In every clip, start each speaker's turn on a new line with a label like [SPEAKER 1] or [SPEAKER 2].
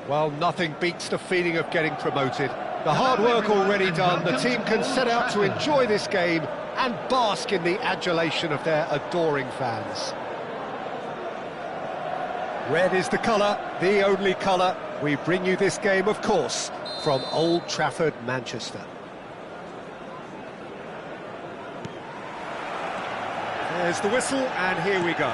[SPEAKER 1] Well, nothing beats the feeling of getting promoted. The hard work already done, the team can set out to enjoy this game and bask in the adulation of their adoring fans. Red is the colour, the only colour. We bring you this game, of course, from Old Trafford, Manchester. There's the whistle, and here we go.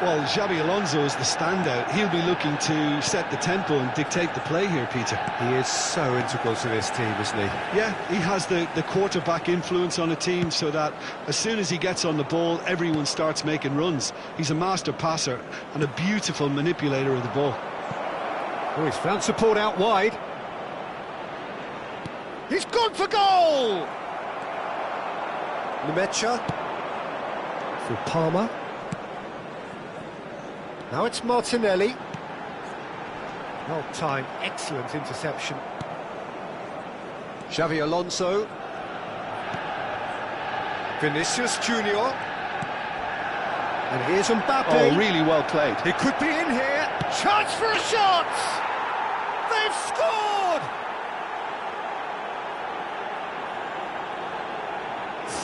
[SPEAKER 2] Well, Xabi Alonso is the standout. He'll be looking to set the tempo and dictate the play here, Peter.
[SPEAKER 1] He is so integral to this team, isn't he?
[SPEAKER 2] Yeah, he has the quarterback influence on a team so that as soon as he gets on the ball, everyone starts making runs. He's a master passer and a beautiful manipulator of the ball.
[SPEAKER 1] Oh, he's found support out wide. He's gone for goal! Nemecha for Palmer. Now it's Martinelli. Well timed, excellent interception. Xabi Alonso. Vinicius Junior. And here's Mbappe.
[SPEAKER 2] Oh, really well played.
[SPEAKER 1] He could be in here. Chance for a shot! They've scored!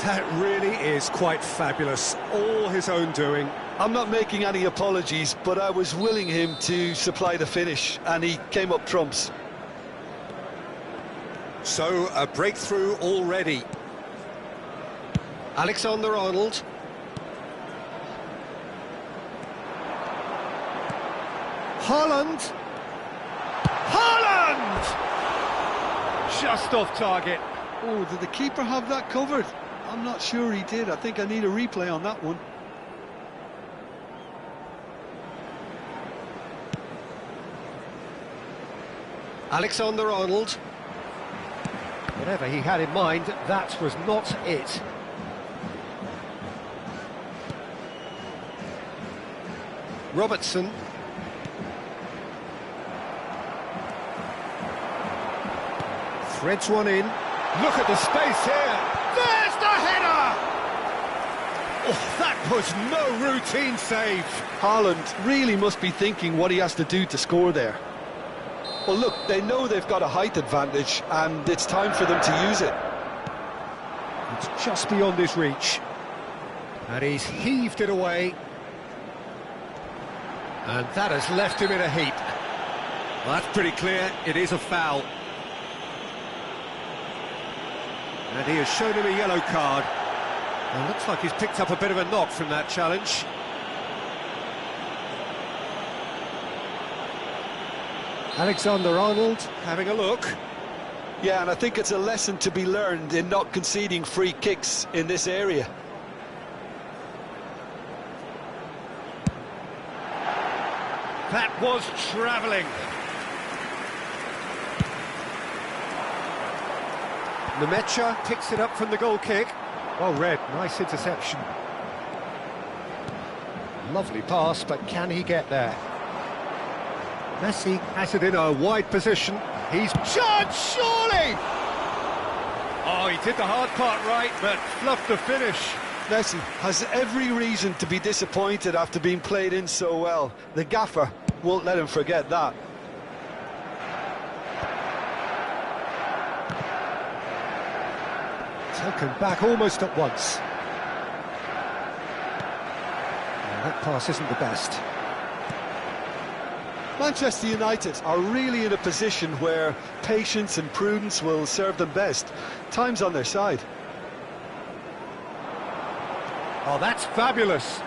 [SPEAKER 1] That really is quite fabulous. All his own doing.
[SPEAKER 2] I'm not making any apologies, but I was willing him to supply the finish, and he came up trumps.
[SPEAKER 1] So, a breakthrough already. Alexander-Arnold. Haaland! Haaland! Just off target.
[SPEAKER 2] Oh, did the keeper have that covered? I'm not sure he did. I think I need a replay on that one.
[SPEAKER 1] Alexander-Arnold. Whatever he had in mind, that was not it. Robertson. Threads one in. Look at the space here. There's the header! Oh, that was no routine save.
[SPEAKER 2] Haaland really must be thinking what he has to do to score there. Well, look, they know they've got a height advantage, and it's time for them to use it.
[SPEAKER 1] It's just beyond his reach. And he's heaved it away. And that has left him in a heap. Well, that's pretty clear. It is a foul. And he has shown him a yellow card. And looks like he's picked up a bit of a knock from that challenge. Alexander-Arnold having a look.
[SPEAKER 2] Yeah, and I think it's a lesson to be learned in not conceding free kicks in this area.
[SPEAKER 1] That was travelling. Nemecha picks it up from the goal kick. Well read, nice interception. Lovely pass, but can he get there? Messi has it in a wide position. He's charged, surely! Oh, he did the hard part right, but fluffed the finish.
[SPEAKER 2] Messi has every reason to be disappointed after being played in so well. The gaffer won't let him forget that.
[SPEAKER 1] Taken back almost at once. And that pass isn't the best.
[SPEAKER 2] Manchester United are really in a position where patience and prudence will serve them best. Time's on their side.
[SPEAKER 1] Oh, that's fabulous.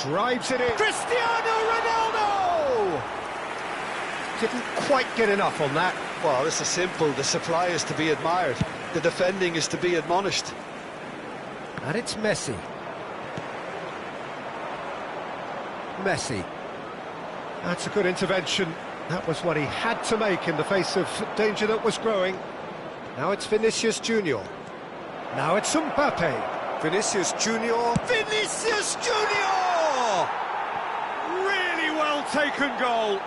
[SPEAKER 1] Drives it in. Cristiano Ronaldo! Didn't quite get enough on that.
[SPEAKER 2] Well, this is simple. The supply is to be admired. The defending is to be admonished.
[SPEAKER 1] And it's Messi. Messi. That's a good intervention. That was what he had to make in the face of danger that was growing. Now it's Vinicius Junior. Now it's Mbappe. Vinicius Junior. Vinicius Junior! Really well taken goal.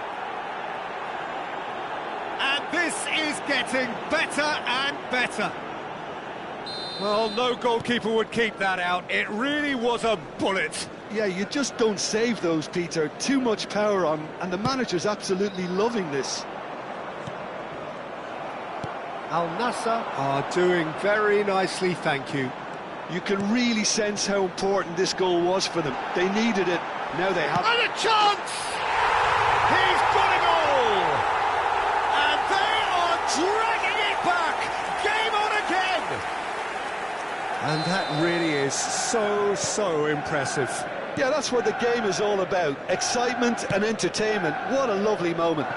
[SPEAKER 1] And this is getting better and better. Well, no goalkeeper would keep that out. It really was a bullet.
[SPEAKER 2] Yeah, you just don't save those, Peter. Too much power on, and the manager's absolutely loving this.
[SPEAKER 1] Al Nassr are doing very nicely, thank you.
[SPEAKER 2] You can really sense how important this goal was for them. They needed it, now they have...
[SPEAKER 1] And a chance! He's got a goal! And they are dragging it back! Game on again! And that really is so impressive.
[SPEAKER 2] Yeah, that's what the game is all about. Excitement and entertainment. What a lovely moment.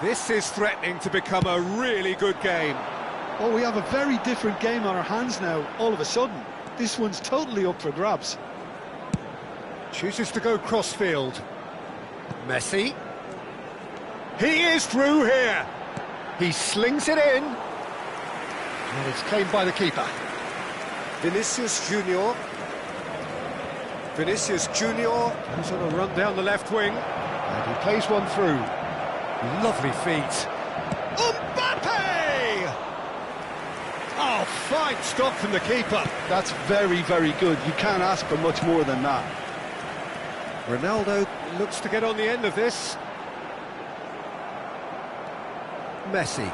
[SPEAKER 1] This is threatening to become a really good game.
[SPEAKER 2] Oh, we have a very different game on our hands now, all of a sudden. This one's totally up for grabs.
[SPEAKER 1] Chooses to go crossfield. Messi. He is through here. He slings it in. And it's claimed by the keeper. Vinicius Junior. Vinicius Junior goes on a run down the left wing. And he plays one through. Lovely feet. Mbappe! Oh, fine stop from the keeper.
[SPEAKER 2] That's very good. You can't ask for much more than that.
[SPEAKER 1] Ronaldo looks to get on the end of this. Messi.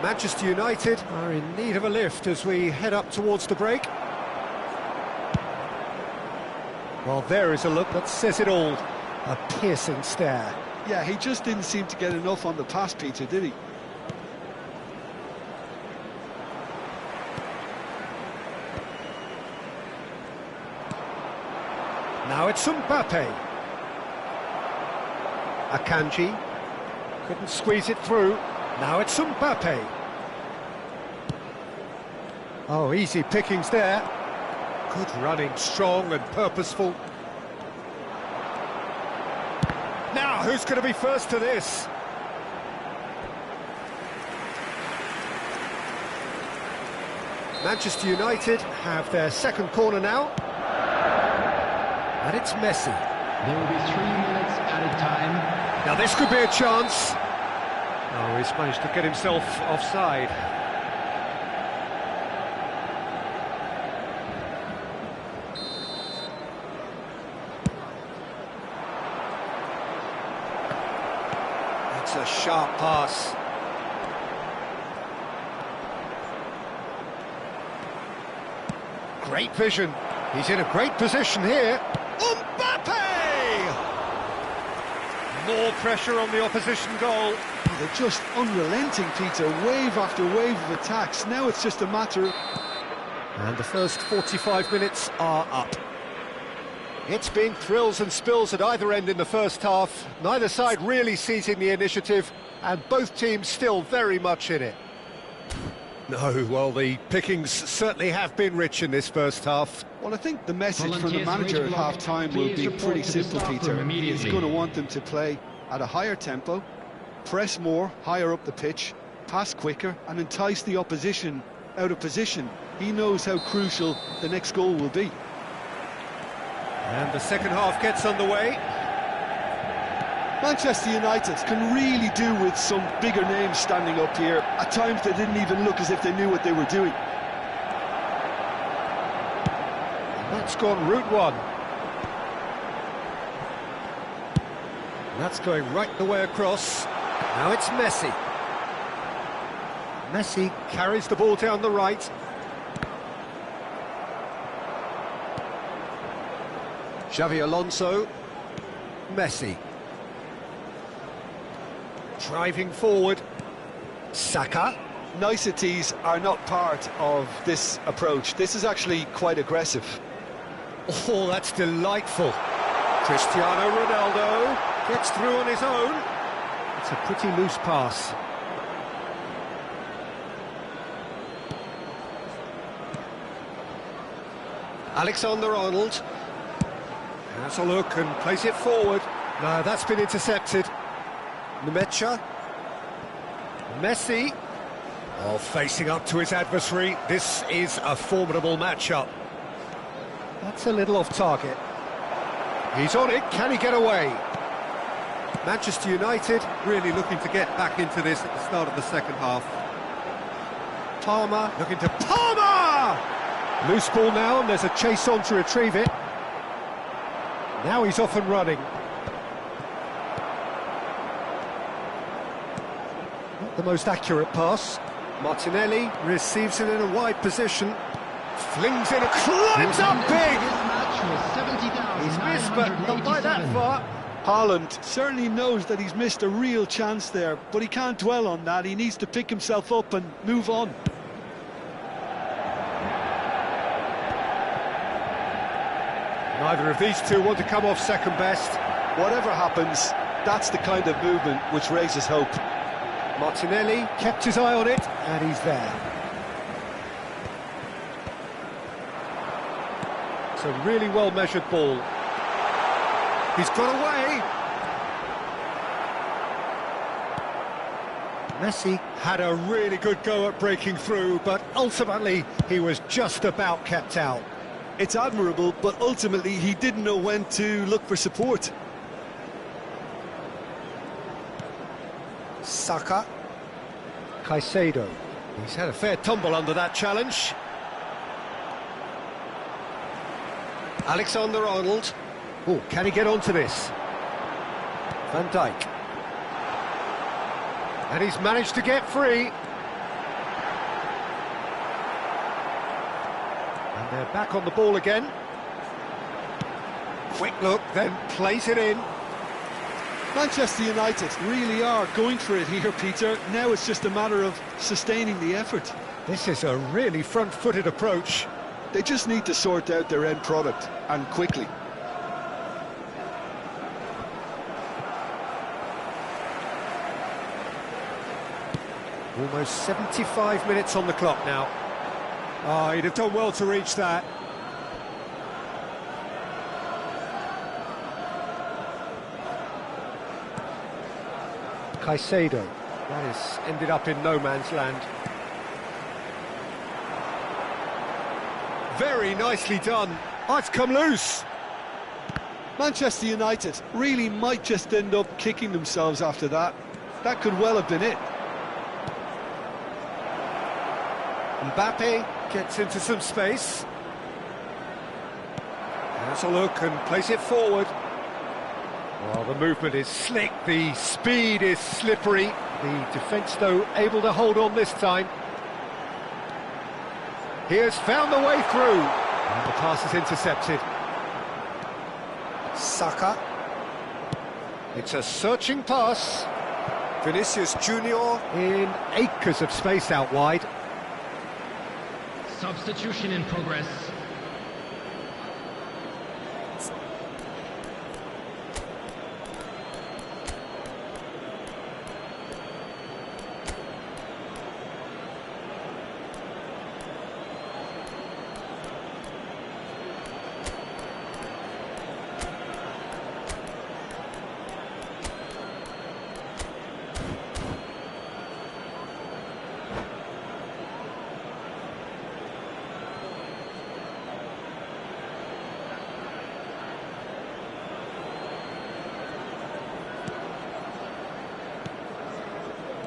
[SPEAKER 1] Manchester United are in need of a lift as we head up towards the break. Well, there is a look that says it all. A piercing stare.
[SPEAKER 2] Yeah, he just didn't seem to get enough on the pass, Peter, did he?
[SPEAKER 1] Now it's Mbappe. Akanji couldn't squeeze it through. Now it's Mbappe. Oh, easy pickings there. Good running, strong and purposeful. Now, who's going to be first to this? Manchester United have their second corner now. And it's Messi.
[SPEAKER 3] There will be 3 minutes added time.
[SPEAKER 1] Now this could be a chance. Oh, he's managed to get himself offside. That's a sharp pass. Great vision. He's in a great position here. Mbappe! More pressure on the opposition goal.
[SPEAKER 2] They're just unrelenting, Peter. Wave after wave of attacks. Now it's just a matter of...
[SPEAKER 1] And the first 45 minutes are up. It's been thrills and spills at either end in the first half. Neither side really seizing the initiative, and both teams still very much in it. No, well, the pickings certainly have been rich in this first half.
[SPEAKER 2] Well, I think the message from the manager at half-time will be pretty simple, Peter. He's going to want them to play at a higher tempo, press more, higher up the pitch, pass quicker, and entice the opposition out of position. He knows how crucial the next goal will be.
[SPEAKER 1] And the second half gets underway.
[SPEAKER 2] Manchester United can really do with some bigger names standing up here. At times they didn't even look as if they knew what they were doing.
[SPEAKER 1] That's gone route one. And that's going right the way across. Now it's Messi. Messi carries the ball down the right. Xavi Alonso. Messi. Driving forward. Saka.
[SPEAKER 2] Niceties are not part of this approach. This is actually quite aggressive.
[SPEAKER 1] Oh, that's delightful. Cristiano Ronaldo gets through on his own. It's a pretty loose pass. Alexander-Arnold has a look and plays it forward. No, that's been intercepted. Nemecha. Messi. Oh, facing up to his adversary. This is a formidable matchup. That's a little off target. He's on it. Can he get away? Manchester United really looking to get back into this at the start of the second half. Palmer looking to... Palmer! Loose ball now, and there's a chase on to retrieve it. Now he's off and running. Not the most accurate pass. Martinelli receives it in a wide position. Flings in, climbs up big! He's missed, but not by that far.
[SPEAKER 2] Haaland certainly knows that he's missed a real chance there, but he can't dwell on that. He needs to pick himself up and move on.
[SPEAKER 1] Neither of these two want to come off second best.
[SPEAKER 2] Whatever happens, that's the kind of movement which raises hope.
[SPEAKER 1] Martinelli kept his eye on it, and he's there. It's a really well-measured ball. He's got away. Messi had a really good go at breaking through, but ultimately he was just about kept out.
[SPEAKER 2] It's admirable, but ultimately he didn't know when to look for support.
[SPEAKER 1] Saka. Caicedo. He's had a fair tumble under that challenge. Alexander-Arnold. Oh, can he get onto this? Van Dijk. And he's managed to get free. And they're back on the ball again. Quick look, then plays it in.
[SPEAKER 2] Manchester United really are going for it here, Peter. Now it's just a matter of sustaining the effort.
[SPEAKER 1] This is a really front-footed approach.
[SPEAKER 2] They just need to sort out their end product, and quickly.
[SPEAKER 1] Almost 75 minutes on the clock now. Oh, he'd have done well to reach that. Caicedo. That has ended up in no man's land. Very nicely done. Oh, it's come loose.
[SPEAKER 2] Manchester United really might just end up kicking themselves after that. That could well have been it.
[SPEAKER 1] Mbappe gets into some space. Has a look and plays it forward. Well, the movement is slick, the speed is slippery. The defence, though, able to hold on this time. He has found the way through. And the pass is intercepted. Saka. It's a searching pass. Vinicius Junior in acres of space out wide.
[SPEAKER 3] Substitution in progress.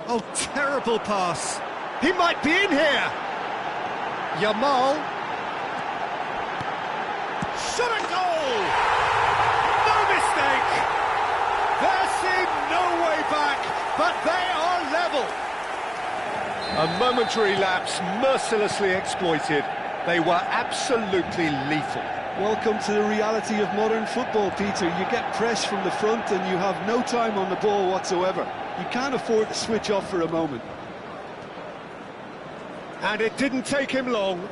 [SPEAKER 1] Oh, terrible pass. He might be in here. Yamal. Shot a goal! No mistake! There seemed no way back, but they are level. A momentary lapse mercilessly exploited. They were absolutely lethal.
[SPEAKER 2] Welcome to the reality of modern football, Peter. You get press from the front and you have no time on the ball whatsoever. You can't afford to switch off for a moment.
[SPEAKER 1] And it didn't take him long.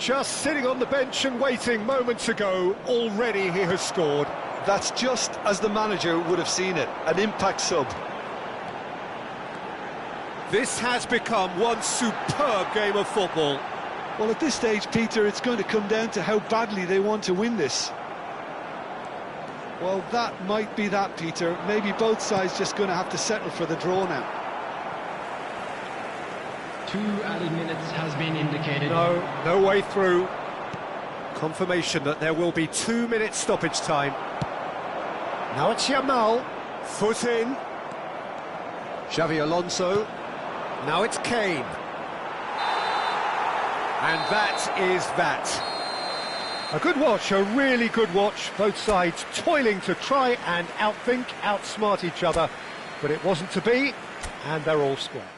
[SPEAKER 1] Just sitting on the bench and waiting moments ago, already he has scored.
[SPEAKER 2] That's just as the manager would have seen it, an impact sub.
[SPEAKER 1] This has become one superb game of football.
[SPEAKER 2] Well, at this stage, Peter, it's going to come down to how badly they want to win this. Well, that might be that, Peter. Maybe both sides just going to have to settle for the draw now.
[SPEAKER 3] 2 added minutes has been indicated.
[SPEAKER 1] No way through. Confirmation that there will be 2 minutes stoppage time. Now it's Yamal. Foot in. Xavi Alonso. Now it's Kane. And that is that. A good watch, a really good watch. Both sides toiling to try and outthink, outsmart each other. But it wasn't to be, and they're all square.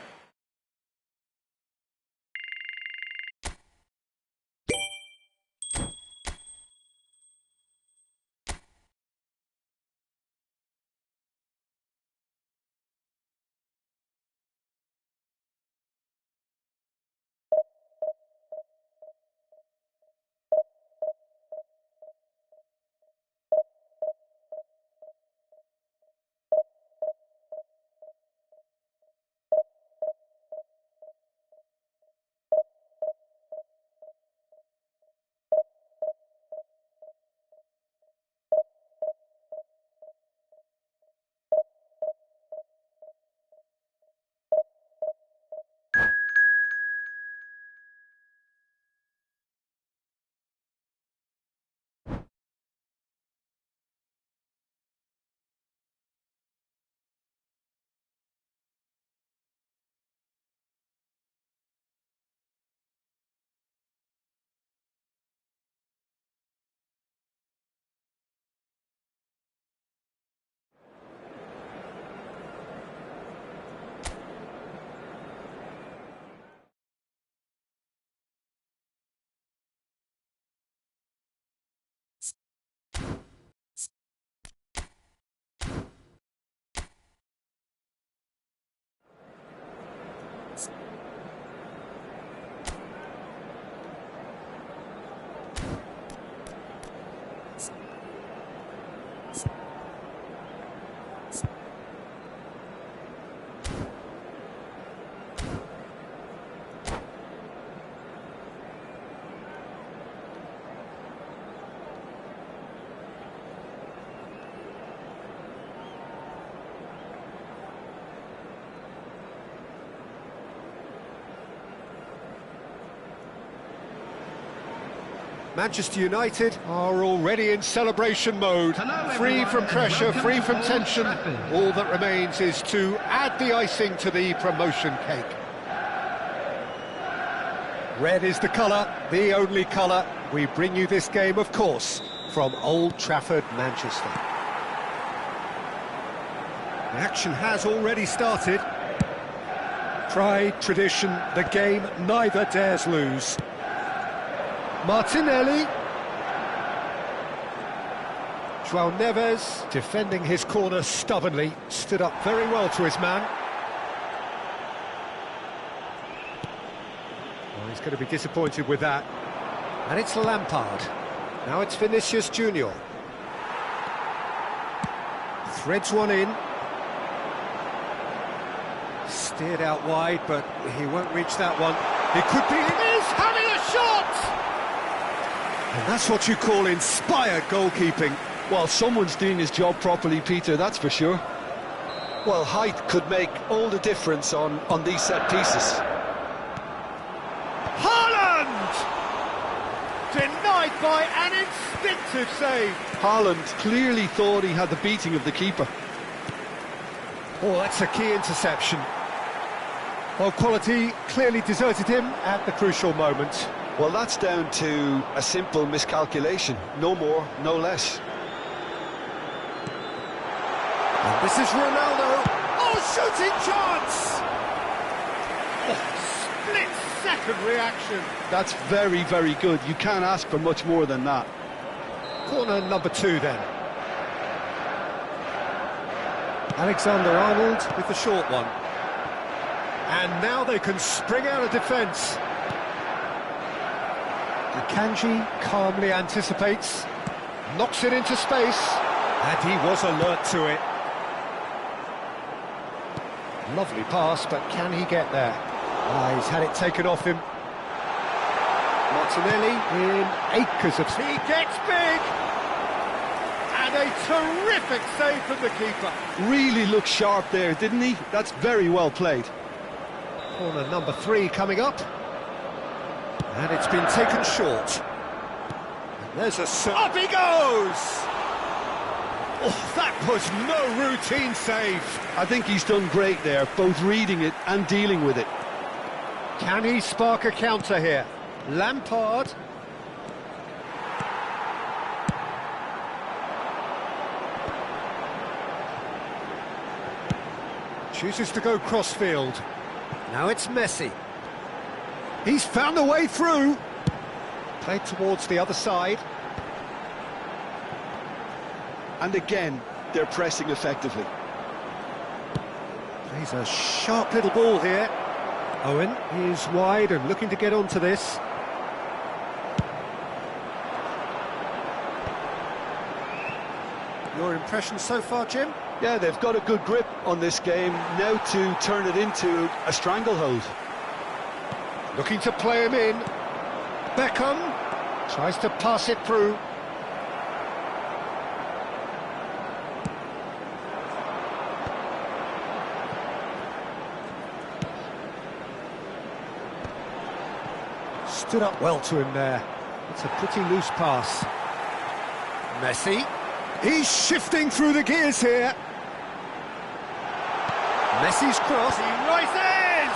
[SPEAKER 1] Manchester United are already in celebration mode. Free from pressure, free from tension. All that remains is to add the icing to the promotion cake. Red is the colour, the only colour. We bring you this game, of course, from Old Trafford, Manchester. The action has already started. Pride, tradition, the game neither dares lose. Martinelli. João Neves, defending his corner stubbornly, stood up very well to his man. Well, he's going to be disappointed with that. And it's Lampard. Now it's Vinicius Junior. Threads one in. Steered out wide, but he won't reach that one. He could be... He is having a shot! And that's what you call inspired goalkeeping.
[SPEAKER 2] Well, someone's doing his job properly, Peter, that's for sure. Well, height could make all the difference on these set pieces.
[SPEAKER 1] Haaland! Denied by an instinctive save.
[SPEAKER 2] Haaland clearly thought he had the beating of the keeper.
[SPEAKER 1] Oh, that's a key interception. Well, quality clearly deserted him at the crucial moment.
[SPEAKER 2] Well, that's down to a simple miscalculation. No more, no less.
[SPEAKER 1] And this is Ronaldo. Oh, shooting chance! Oh, split-second reaction.
[SPEAKER 2] That's very, very good. You can't ask for much more than that.
[SPEAKER 1] Corner number 2 then. Alexander-Arnold with the short one. And now they can spring out of defence. Akanji calmly anticipates, knocks it into space, and he was alert to it. Lovely pass, but can he get there? He's had it taken off him. Martinelli in acres of... He gets big! And a terrific save from the keeper.
[SPEAKER 2] Really looked sharp there, didn't he? That's very well played.
[SPEAKER 1] Corner number 3 coming up. And it's been taken short. And there's a... Up he goes! Oh, that was no routine save.
[SPEAKER 2] I think he's done great there, both reading it and dealing with it.
[SPEAKER 1] Can he spark a counter here? Lampard. Chooses to go crossfield. Now it's Messi. He's found a way through. Played towards the other side.
[SPEAKER 2] And again, they're pressing effectively.
[SPEAKER 1] He's a sharp little ball here. Owen is wide and looking to get onto this. Your impression so far, Jim?
[SPEAKER 2] Yeah, they've got a good grip on this game, now to turn it into a stranglehold.
[SPEAKER 1] Looking to play him in. Beckham tries to pass it through. Stood up well to him there. It's a pretty loose pass. Messi. He's shifting through the gears here. Messi's cross. He rises!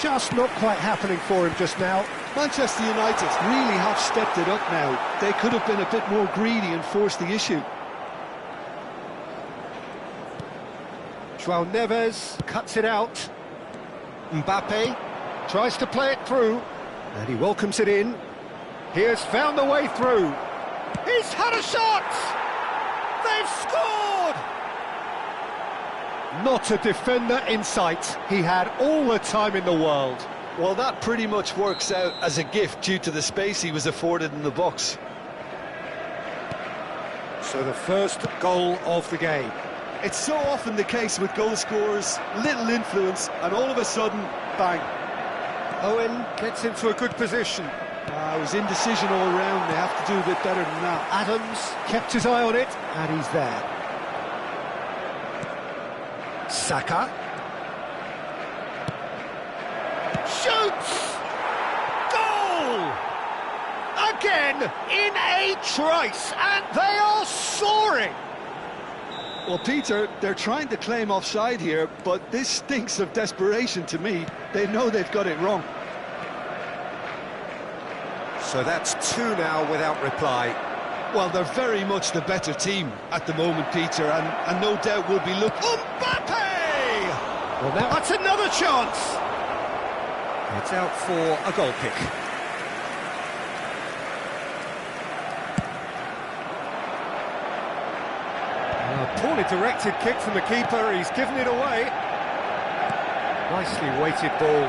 [SPEAKER 1] Just not quite happening for him just now.
[SPEAKER 2] Manchester United really have stepped it up now. They could have been a bit more greedy and forced the issue.
[SPEAKER 1] João Neves cuts it out. Mbappe tries to play it through. And he welcomes it in. He has found the way through. He's had a shot! They've scored! Not a defender in sight. He had all the time in the world.
[SPEAKER 2] Well, that pretty much works out as a gift due to the space he was afforded in the box.
[SPEAKER 1] So the first goal of the game.
[SPEAKER 2] It's so often the case with goal scorers, little influence, and all of a sudden, bang.
[SPEAKER 1] Owen gets into a good position.
[SPEAKER 2] It was indecision all round. They have to do a bit better than that.
[SPEAKER 1] Adams kept his eye on it, and he's there. Saka. Shoots! Goal! Again, in a trice, and they are soaring!
[SPEAKER 2] Well, Peter, they're trying to claim offside here, but this stinks of desperation to me. They know they've got it wrong.
[SPEAKER 1] So that's two now without reply.
[SPEAKER 2] Well, they're very much the better team at the moment, Peter, and no doubt will be looking...
[SPEAKER 1] Mbappe! Well, now that's another chance! It's out for a goal kick. A poorly directed kick from the keeper, he's given it away. Nicely weighted ball.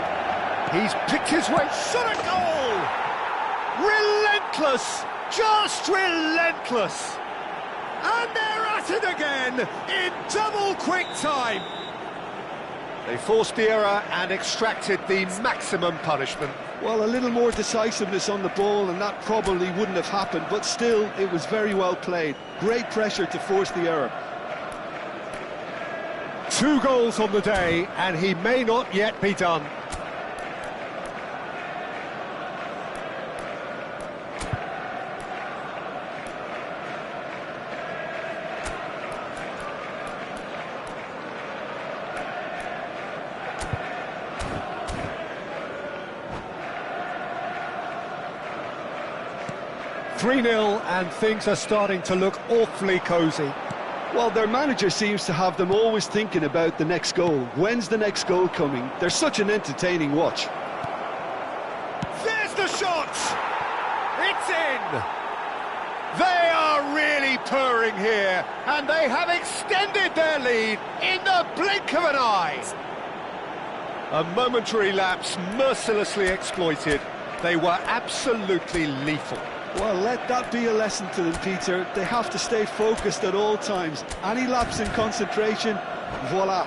[SPEAKER 1] He's picked his way, shot a goal! Relentless, just relentless. And they're at it again in double quick time. They forced the error and extracted the maximum punishment.
[SPEAKER 2] Well, a little more decisiveness on the ball and that probably wouldn't have happened, but still, it was very well played. Great pressure to force the error.
[SPEAKER 1] 2 goals on the day, and he may not yet be done. (3-0) and things are starting to look awfully cosy.
[SPEAKER 2] Well, their manager seems to have them always thinking about the next goal. When's the next goal coming? They're such an entertaining watch.
[SPEAKER 1] There's the shot! It's in! They are really purring here, and they have extended their lead in the blink of an eye. A momentary lapse mercilessly exploited. They were absolutely lethal.
[SPEAKER 2] Well, let that be a lesson to them, Peter. They have to stay focused at all times. Any lapse in concentration, voila.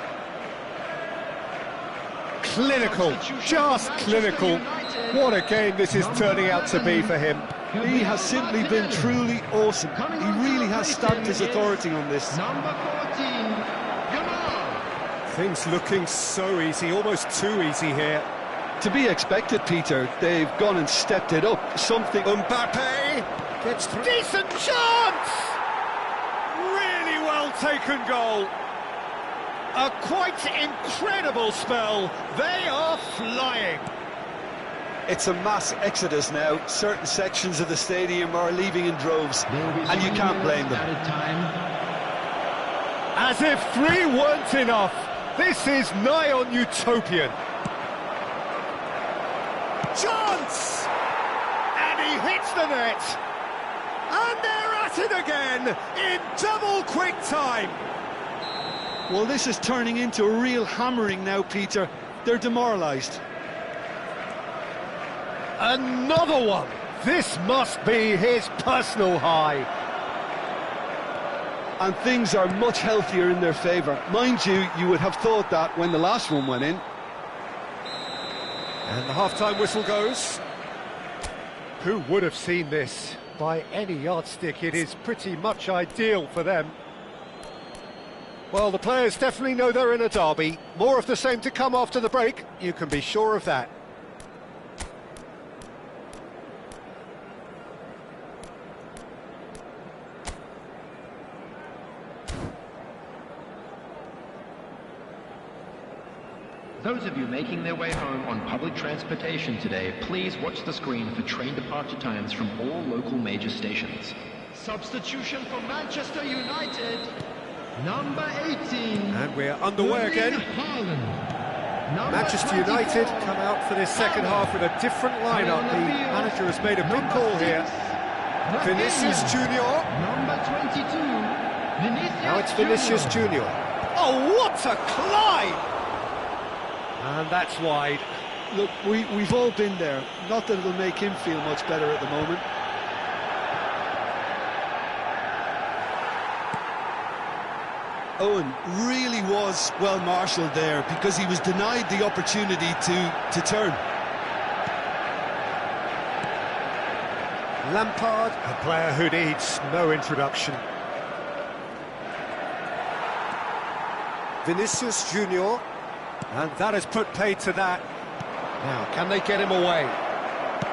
[SPEAKER 1] Clinical, just clinical. What a game this is turning out to be for him.
[SPEAKER 2] He has simply been truly awesome. He really has stamped his authority on this.
[SPEAKER 3] Number 14,
[SPEAKER 1] Things looking so easy, almost too easy here.
[SPEAKER 2] To be expected, Peter. They've gone and stepped it up. Something...
[SPEAKER 1] Mbappe gets through. Decent chance! Really well taken goal. A quite incredible spell. They are flying.
[SPEAKER 2] It's a mass exodus now. Certain sections of the stadium are leaving in droves, and you can't blame them.
[SPEAKER 1] As if 3 weren't enough, this is nigh on utopian. Chance! And he hits the net! And they're at it again, in double quick time!
[SPEAKER 2] Well, this is turning into a real hammering now, Peter. They're demoralised.
[SPEAKER 1] Another one! This must be his personal high.
[SPEAKER 2] And things are much healthier in their favour. Mind you, you would have thought that when the last one went in.
[SPEAKER 1] And the half-time whistle goes. Who would have seen this? By any yardstick, it is pretty much ideal for them. Well, the players definitely know they're in a derby. More of the same to come after the break, you can be sure of that.
[SPEAKER 3] Those of you making their way home on public transportation today, please watch the screen for train departure times from all local major stations. Substitution for Manchester United, number 18.
[SPEAKER 1] And we're underway again. Manchester United come out for this second half with a different lineup. The manager has made a big call here. Vinicius Junior.
[SPEAKER 3] Number 22.
[SPEAKER 1] Now it's Vinicius Junior. Oh, what a climb! And that's wide.
[SPEAKER 2] Look, we've all been there. Not that it'll make him feel much better at the moment. Owen really was well marshalled there because he was denied the opportunity to turn.
[SPEAKER 1] Lampard, a player who needs no introduction. Vinicius Junior. And that has put paid to that. Now, can they get him away?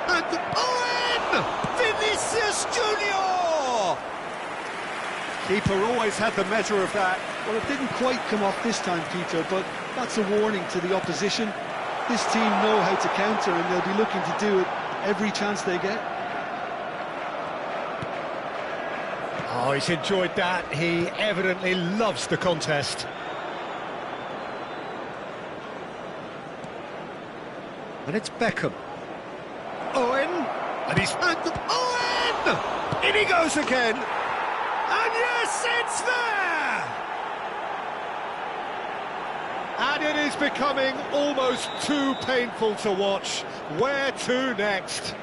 [SPEAKER 1] And Owen! Vinicius Junior! Keeper always had the measure of that.
[SPEAKER 2] Well, it didn't quite come off this time, Peter, but that's a warning to the opposition. This team know how to counter, and they'll be looking to do it every chance they get.
[SPEAKER 1] Oh, he's enjoyed that. He evidently loves the contest. And it's Beckham. Owen! And he's... And Owen! In he goes again! And yes, it's there! And it is becoming almost too painful to watch. Where to next?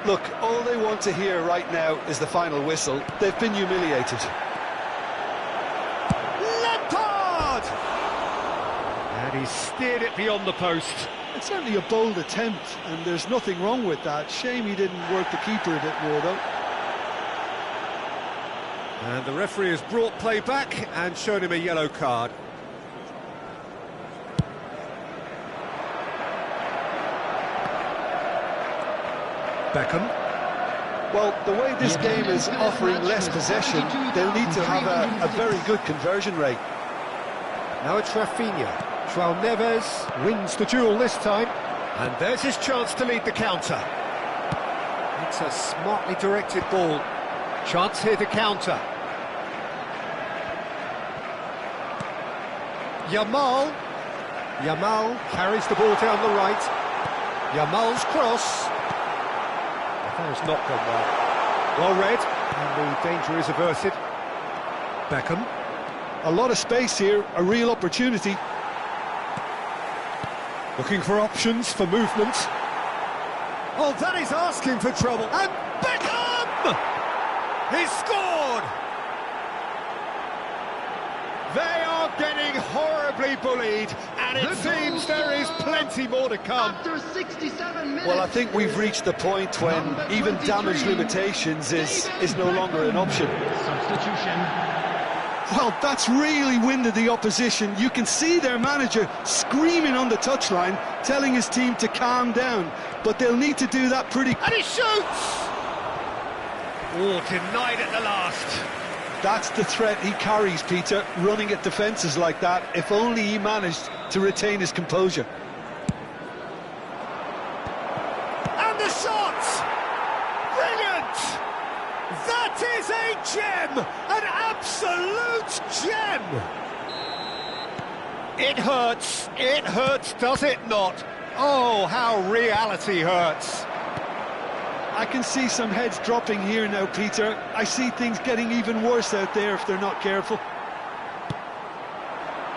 [SPEAKER 2] Look, all they want to hear right now is the final whistle. They've been humiliated.
[SPEAKER 1] Lampard! And he steered it beyond the post.
[SPEAKER 2] It's certainly a bold attempt, and there's nothing wrong with that. Shame he didn't work the keeper a bit more, though.
[SPEAKER 1] And the referee has brought play back and shown him a yellow card. Beckham.
[SPEAKER 2] Well, the way this game is offering less possession, they'll need to have a very good conversion rate.
[SPEAKER 1] Now it's Rafinha. João Neves wins the duel this time, and there's his chance to lead the counter. It's a smartly directed ball. Chance here to counter. Yamal carries the ball down the right. Yamal's cross. That has not gone well. Well read, and the danger is averted. Beckham.
[SPEAKER 2] A lot of space here, a real opportunity.
[SPEAKER 1] Looking for options for movement. Oh, that is asking for trouble. And Beckham! He's scored! They are getting horribly bullied, and it seems there is plenty more to come.
[SPEAKER 3] After 67 minutes.
[SPEAKER 2] Well, I think we've reached the point when even damage limitations is no longer an option.
[SPEAKER 3] Substitution.
[SPEAKER 2] Well, that's really winded the opposition. You can see their manager screaming on the touchline, telling his team to calm down. But they'll need to do that pretty...
[SPEAKER 1] And he shoots! Oh, denied at the last.
[SPEAKER 2] That's the threat he carries, Peter, running at defences like that, if only he managed to retain his composure.
[SPEAKER 1] the shot! Brilliant! That is a gem! An absolute gem! It hurts, does it not? Oh, how reality hurts.
[SPEAKER 2] I can see some heads dropping here now, Peter. I see things getting even worse out there if they're not careful.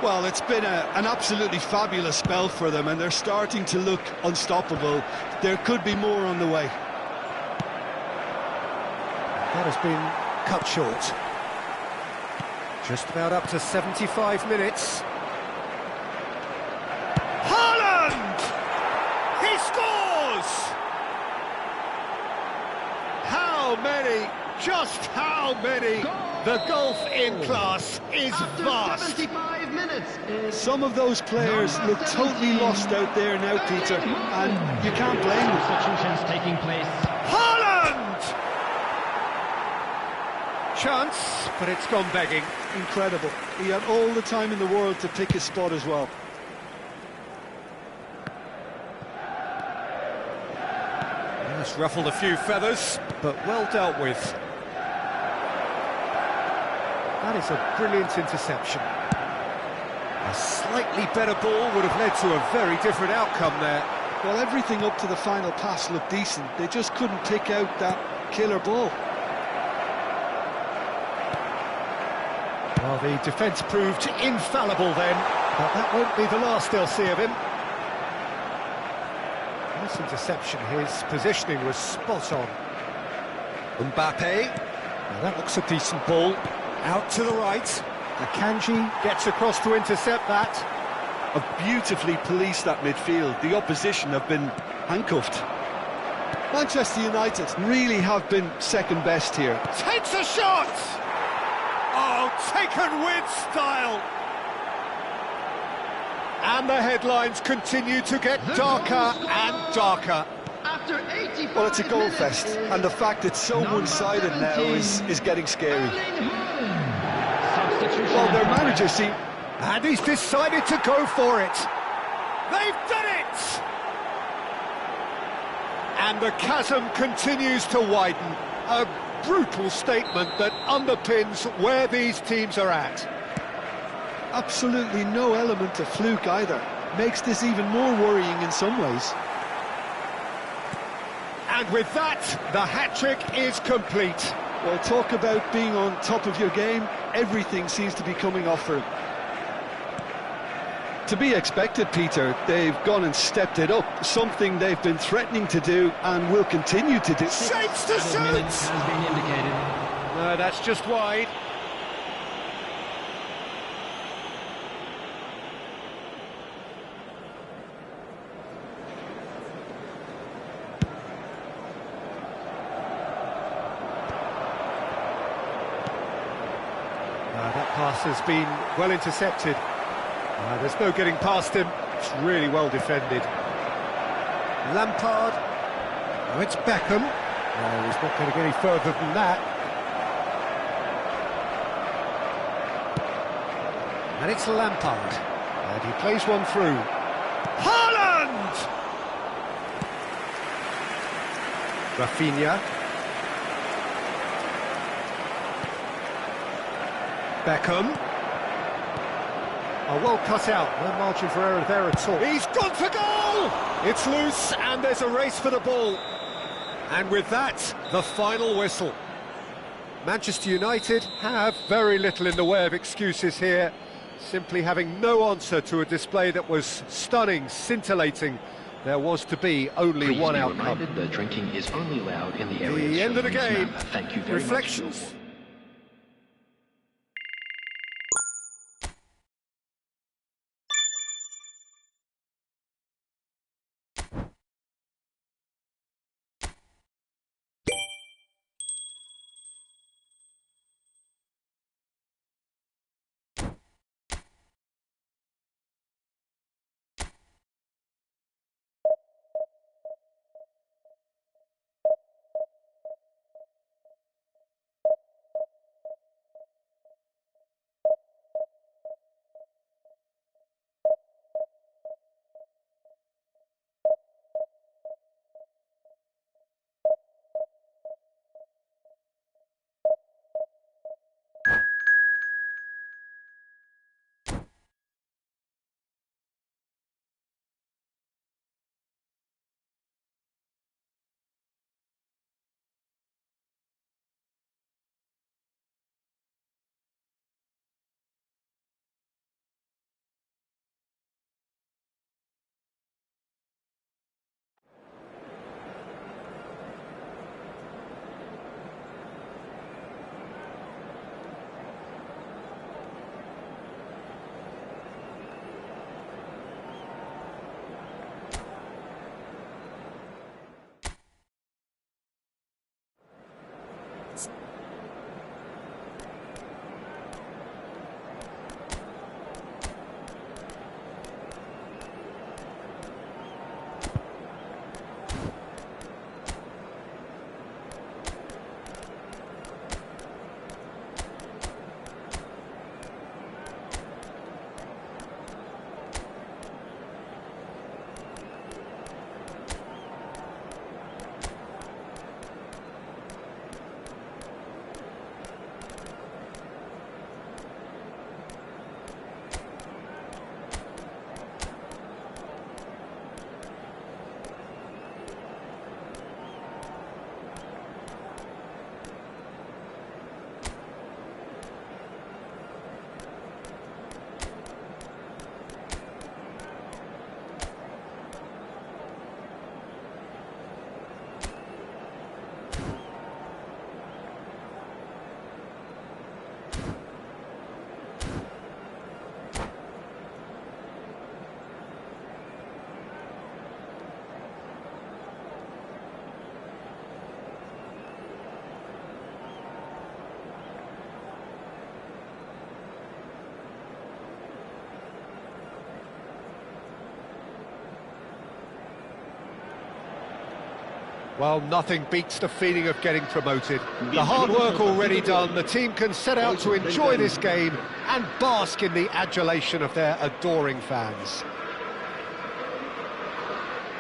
[SPEAKER 2] Well, it's been an absolutely fabulous spell for them, and they're starting to look unstoppable. There could be more on the way.
[SPEAKER 1] That has been cut short. Just about up to 75 minutes. Haaland! He scores! How many? Just how many? The gulf in class is vast.
[SPEAKER 3] 75 minutes.
[SPEAKER 2] Some of those players look totally lost out there now, Peter, and you can't blame them.
[SPEAKER 3] Substitutions taking place.
[SPEAKER 1] Haaland! Chance, but it's gone begging.
[SPEAKER 2] Incredible. He had all the time in the world to pick his spot as well.
[SPEAKER 1] That's ruffled a few feathers, but well dealt with. That is a brilliant interception. A slightly better ball would have led to a very different outcome there.
[SPEAKER 2] Well, everything up to the final pass looked decent. They just couldn't pick out that killer ball.
[SPEAKER 1] Well, the defence proved infallible then, but that won't be the last they'll see of him. This interception, his positioning was spot on. Mbappe, now that looks a decent ball. Out to the right. Akanji gets across to intercept that.
[SPEAKER 2] Have beautifully policed that midfield. The opposition have been handcuffed. Manchester United really have been second best here.
[SPEAKER 1] Takes a shot! Oh, taken with style! And the headlines continue to get darker and darker.
[SPEAKER 3] After 85
[SPEAKER 2] Well, it's a goal
[SPEAKER 3] minutes,
[SPEAKER 2] fest, and the fact it's so one-sided now is getting scary. Well, their manager seems...
[SPEAKER 1] And he's decided to go for it. They've done it! And the chasm continues to widen. A brutal statement that underpins where these teams are at.
[SPEAKER 2] Absolutely no element of fluke either. Makes this even more worrying in some ways.
[SPEAKER 1] And with that, the hat-trick is complete.
[SPEAKER 2] Well, talk about being on top of your game. Everything seems to be coming off for him. To be expected, Peter. They've gone and stepped it up. Something they've been threatening to do and will continue to do.
[SPEAKER 1] Shapes to shoot!
[SPEAKER 3] has been indicated.
[SPEAKER 1] No, that's just wide. That pass has been well intercepted. There's no getting past him. It's really well defended. Lampard. Oh, it's Beckham. No, he's not going to get any further than that. And it's Lampard. And he plays one through. Haaland! Rafinha. Beckham. Oh, well cut out. No margin for error there at all. He's gone for goal! It's loose, and there's a race for the ball. And with that, the final whistle. Manchester United have very little in the way of excuses here, simply having no answer to a display that was stunning, scintillating. There was to be only one outcome.
[SPEAKER 3] Reminded that drinking is only allowed in the area.
[SPEAKER 1] The end of the game.
[SPEAKER 3] Thank you very
[SPEAKER 1] Reflections.
[SPEAKER 3] much.
[SPEAKER 1] Well, nothing beats the feeling of getting promoted. The hard work already done, the team can set out to enjoy this game and bask in the adulation of their adoring fans.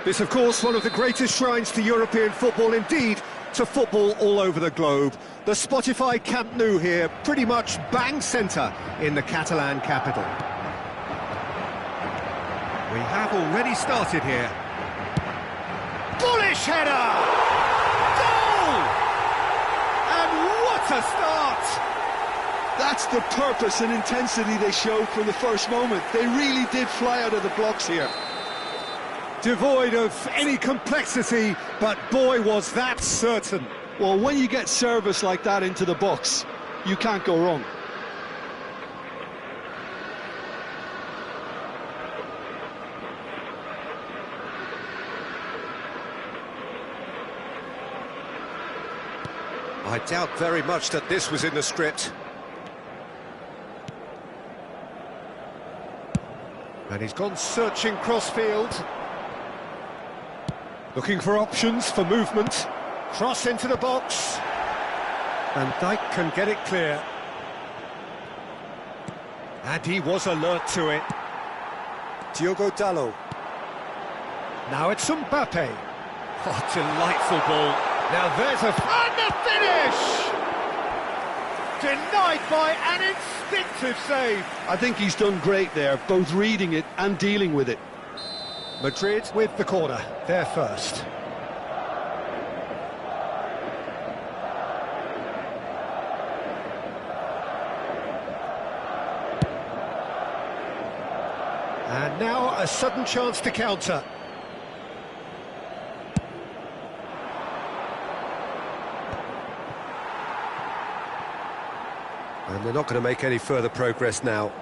[SPEAKER 1] This, of course, one of the greatest shrines to European football, indeed, to football all over the globe. The Spotify Camp Nou here, pretty much bang centre in the Catalan capital. We have already started here. Bullish header! Goal! And what a start!
[SPEAKER 2] That's the purpose and intensity they showed from the first moment. They really did fly out of the blocks here.
[SPEAKER 1] Devoid of any complexity, but boy, was that certain.
[SPEAKER 2] Well, when you get service like that into the box, you can't go wrong.
[SPEAKER 1] I doubt very much that this was in the script. And he's gone searching crossfield. Looking for options for movement. Cross into the box. And Dijk can get it clear. And he was alert to it. Diogo Dalot. Now it's Mbappe. Oh, delightful ball. Now there's a... And the finish! Denied by an instinctive save.
[SPEAKER 2] I think he's done great there, both reading it and dealing with it.
[SPEAKER 1] Madrid with the corner, they're first. And now a sudden chance to counter. And they're not going to make any further progress now.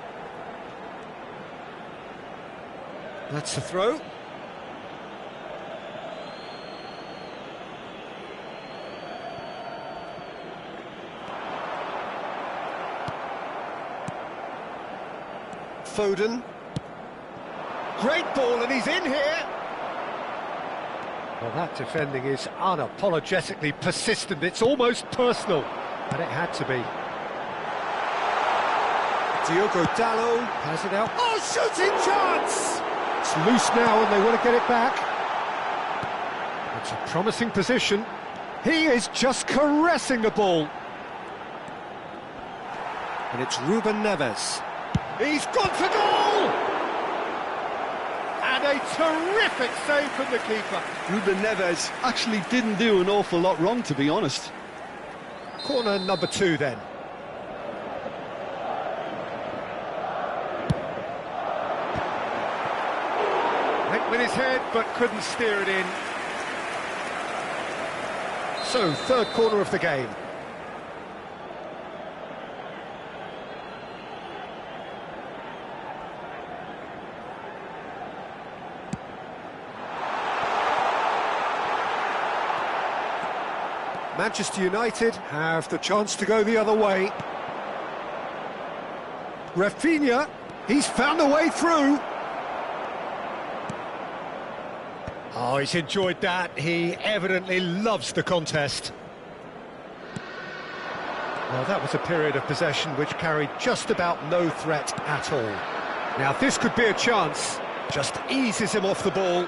[SPEAKER 1] That's the throw. Foden. Great ball, and he's in here. Well, that defending is unapologetically persistent. It's almost personal, and it had to be. Diogo Dalot has it out. Oh, shooting chance! It's loose now and they want to get it back. It's a promising position. He is just caressing the ball. And it's Ruben Neves. He's gone for goal! And a terrific save from the keeper.
[SPEAKER 2] Ruben Neves actually didn't do an awful lot wrong, to be honest.
[SPEAKER 1] Corner number 2 then. With his head, but couldn't steer it in. So, third corner of the game. Manchester United have the chance to go the other way. Rafinha, he's found a way through. Oh, he's enjoyed that. He evidently loves the contest. Well, that was a period of possession which carried just about no threat at all. Now, this could be a chance. Just eases him off the ball.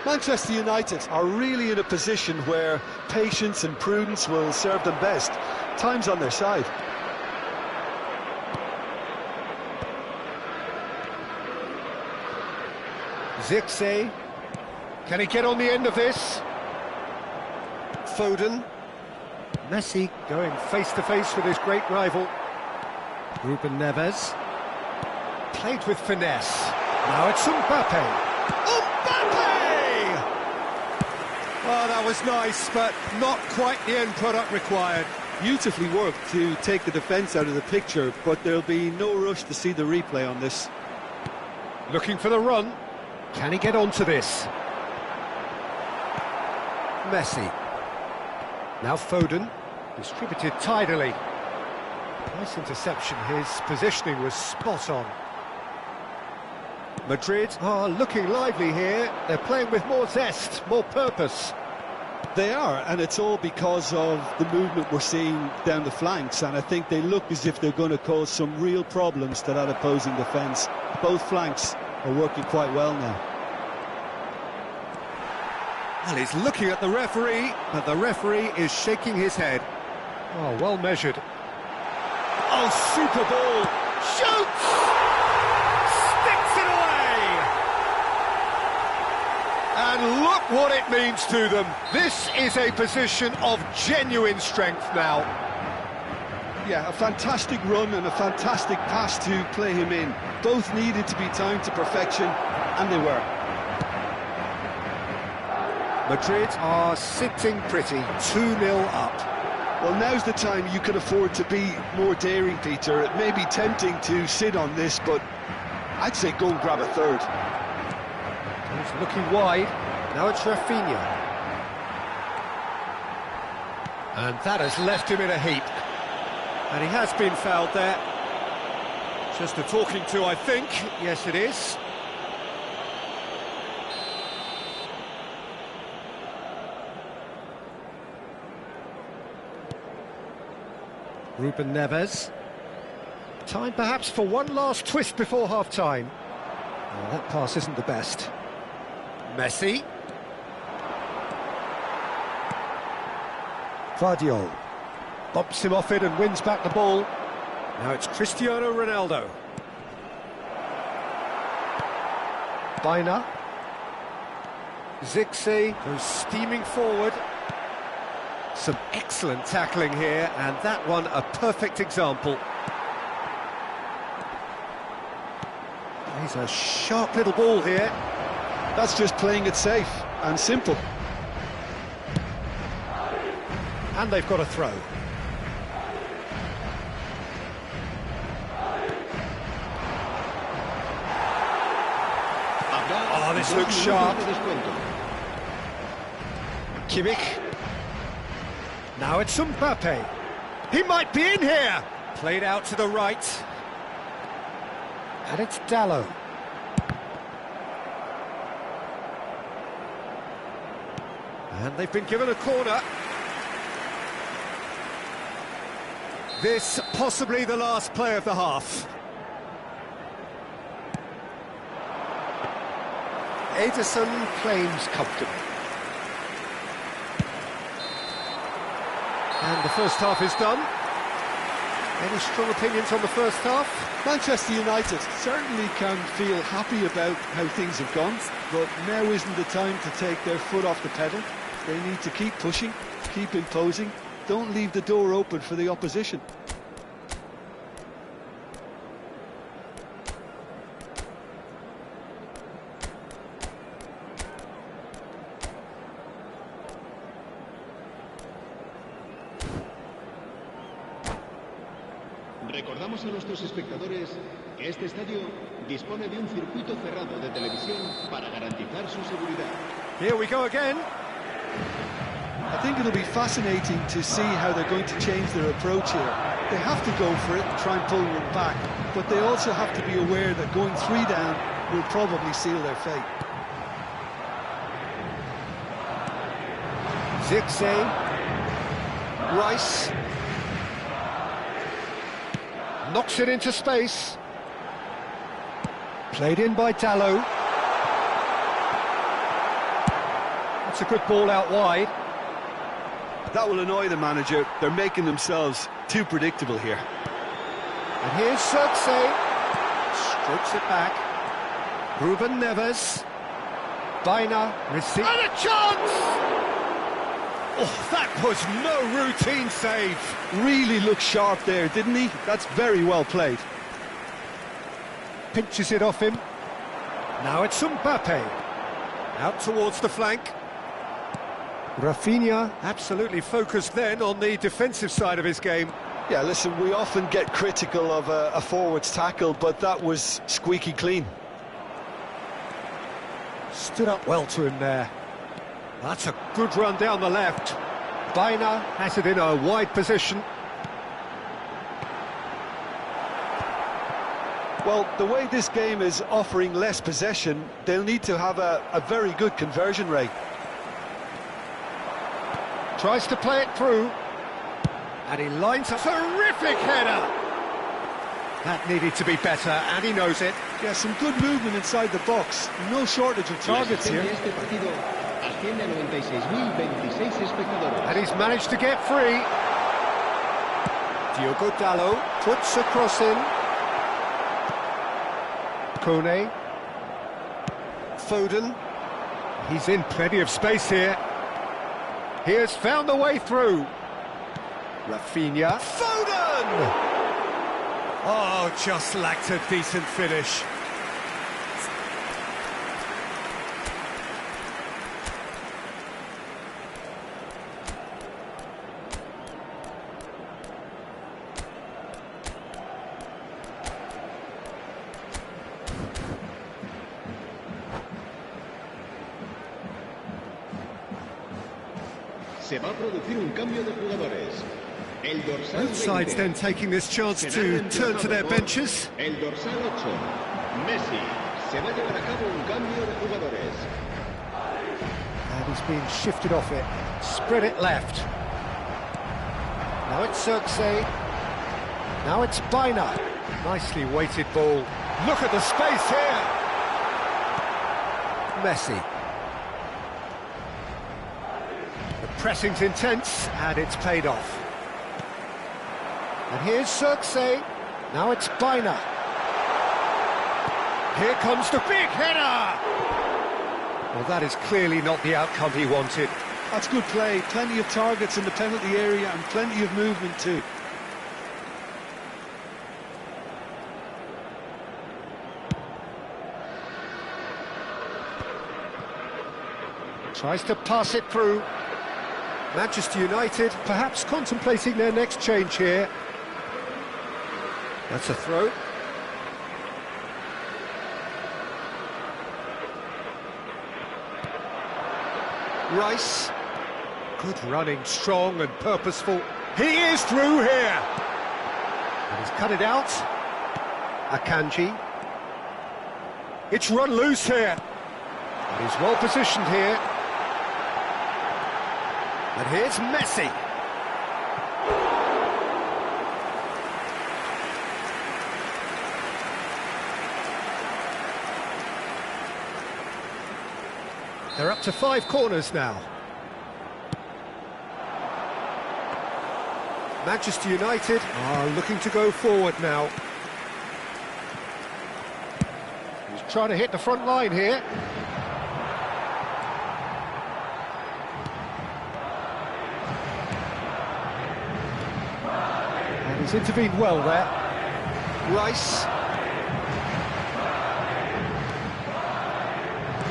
[SPEAKER 2] Manchester United are really in a position where patience and prudence will serve them best. Time's on their side.
[SPEAKER 1] Zirkzee, can he get on the end of this? Foden. Messi going face-to-face with his great rival. Ruben Neves. Played with finesse. Now it's Mbappe. Mbappe! Oh, that was nice, but not quite the end product required.
[SPEAKER 2] Beautifully worked to take the defence out of the picture, but there'll be no rush to see the replay on this.
[SPEAKER 1] Looking for the run. Can he get onto this? Messi. Now Foden, distributed tidily. Nice interception, his positioning was spot on. Madrid are looking lively here. They're playing with more zest, more purpose.
[SPEAKER 2] They are, and it's all because of the movement we're seeing down the flanks, and I think they look as if they're going to cause some real problems to that opposing defence. Both flanks are working quite well now.
[SPEAKER 1] Well, he's looking at the referee, but the referee is shaking his head. Oh, well measured. Oh, super ball! Shoots! Sticks it away! And look what it means to them. This is a position of genuine strength now.
[SPEAKER 2] Yeah, a fantastic run and a fantastic pass to play him in. Both needed to be timed to perfection, and they were.
[SPEAKER 1] Madrid are sitting pretty, 2-0 up.
[SPEAKER 2] Well, now's the time you can afford to be more daring, Peter. It may be tempting to sit on this, but I'd say go and grab a third.
[SPEAKER 1] He's looking wide. Now it's Rafinha. And that has left him in a heap. And he has been fouled there. Just a talking to, I think. Yes, it is. Ruben Neves. Time perhaps for one last twist before half-time. Oh, that pass isn't the best. Messi. Guardiola bumps him off it and wins back the ball. Now it's Cristiano Ronaldo. Baina. Zirkzee goes steaming forward. Some excellent tackling here, and that one a perfect example. He's a sharp little ball here.
[SPEAKER 2] That's just playing it safe and simple.
[SPEAKER 1] And they've got a throw. Oh, this looks sharp. Kimmich. Now it's Mbappe. He might be in here. Played out to the right. And it's Dalot. And they've been given a corner. This possibly the last play of the half. Ederson claims comfortable. And the first half is done. Any strong opinions on the first half?
[SPEAKER 2] Manchester United certainly can feel happy about how things have gone, but now isn't the time to take their foot off the pedal. They need to keep pushing, keep imposing, don't leave the door open for the opposition.
[SPEAKER 4] Recordamos a nuestros espectadores que este estadio dispone de un circuito cerrado de televisión para garantizar su seguridad.
[SPEAKER 1] Here we go again.
[SPEAKER 2] I think it'll be fascinating to see how they're going to change their approach here. They have to go for it and try and pull one back, but they also have to be aware that going 3 down will probably seal their fate.
[SPEAKER 1] Zirkzee. Rice. Knocks it into space. Played in by Dalot. That's a good ball out wide.
[SPEAKER 2] That will annoy the manager. They're making themselves too predictable here.
[SPEAKER 1] And here's Zirkzee. Strokes it back. Ruben Neves. Baina. Receive. And a chance! Oh, that was no routine save.
[SPEAKER 2] Really looked sharp there, didn't he? That's very well played.
[SPEAKER 1] Pinches it off him. Now it's Mbappe. Out towards the flank. Rafinha absolutely focused then on the defensive side of his game.
[SPEAKER 2] Yeah, listen, we often get critical of a forward's tackle, but that was squeaky clean.
[SPEAKER 1] Stood up well to him there. That's a good run down the left. Baina has it in a wide position.
[SPEAKER 2] Well, the way this game is offering less possession, they'll need to have a very good conversion rate.
[SPEAKER 1] Tries to play it through. And he lines up. Terrific header! That needed to be better, and he knows it.
[SPEAKER 2] Yeah, some good movement inside the box. No shortage of targets here.
[SPEAKER 1] And he's managed to get free. Diogo Dalot puts a cross in. Kone. Foden. He's in plenty of space here. He has found the way through. Rafinha. Foden! Oh, just lacked a decent finish.
[SPEAKER 4] Se va a producir un cambio de jugadores. El dorsal
[SPEAKER 1] Both sides
[SPEAKER 4] 20.
[SPEAKER 1] then taking this chance to turn to their benches.
[SPEAKER 4] El dorsal 8, Messi. Se va a llevar a cabo un cambio de jugadores.
[SPEAKER 1] And he's been shifted off it. Spread it left. Now it's Xerxes. Now it's Bina. Nicely weighted ball. Look at the space here. Messi. The pressing's intense, and it's paid off. And here's Xerxes. Now it's Bina. Here comes the big header! Well, that is clearly not the outcome he wanted.
[SPEAKER 2] That's good play. Plenty of targets in the penalty area and plenty of movement too.
[SPEAKER 1] Tries to pass it through. Manchester United perhaps contemplating their next change here. That's a throw. Rice. Good running, strong and purposeful. He is through here. And he's cut it out. Akanji. It's run loose here. And he's well positioned here. And here's Messi. They're up to 5 corners now. Manchester United are looking to go forward now. He's trying to hit the front line here. And he's intervened well there. Rice.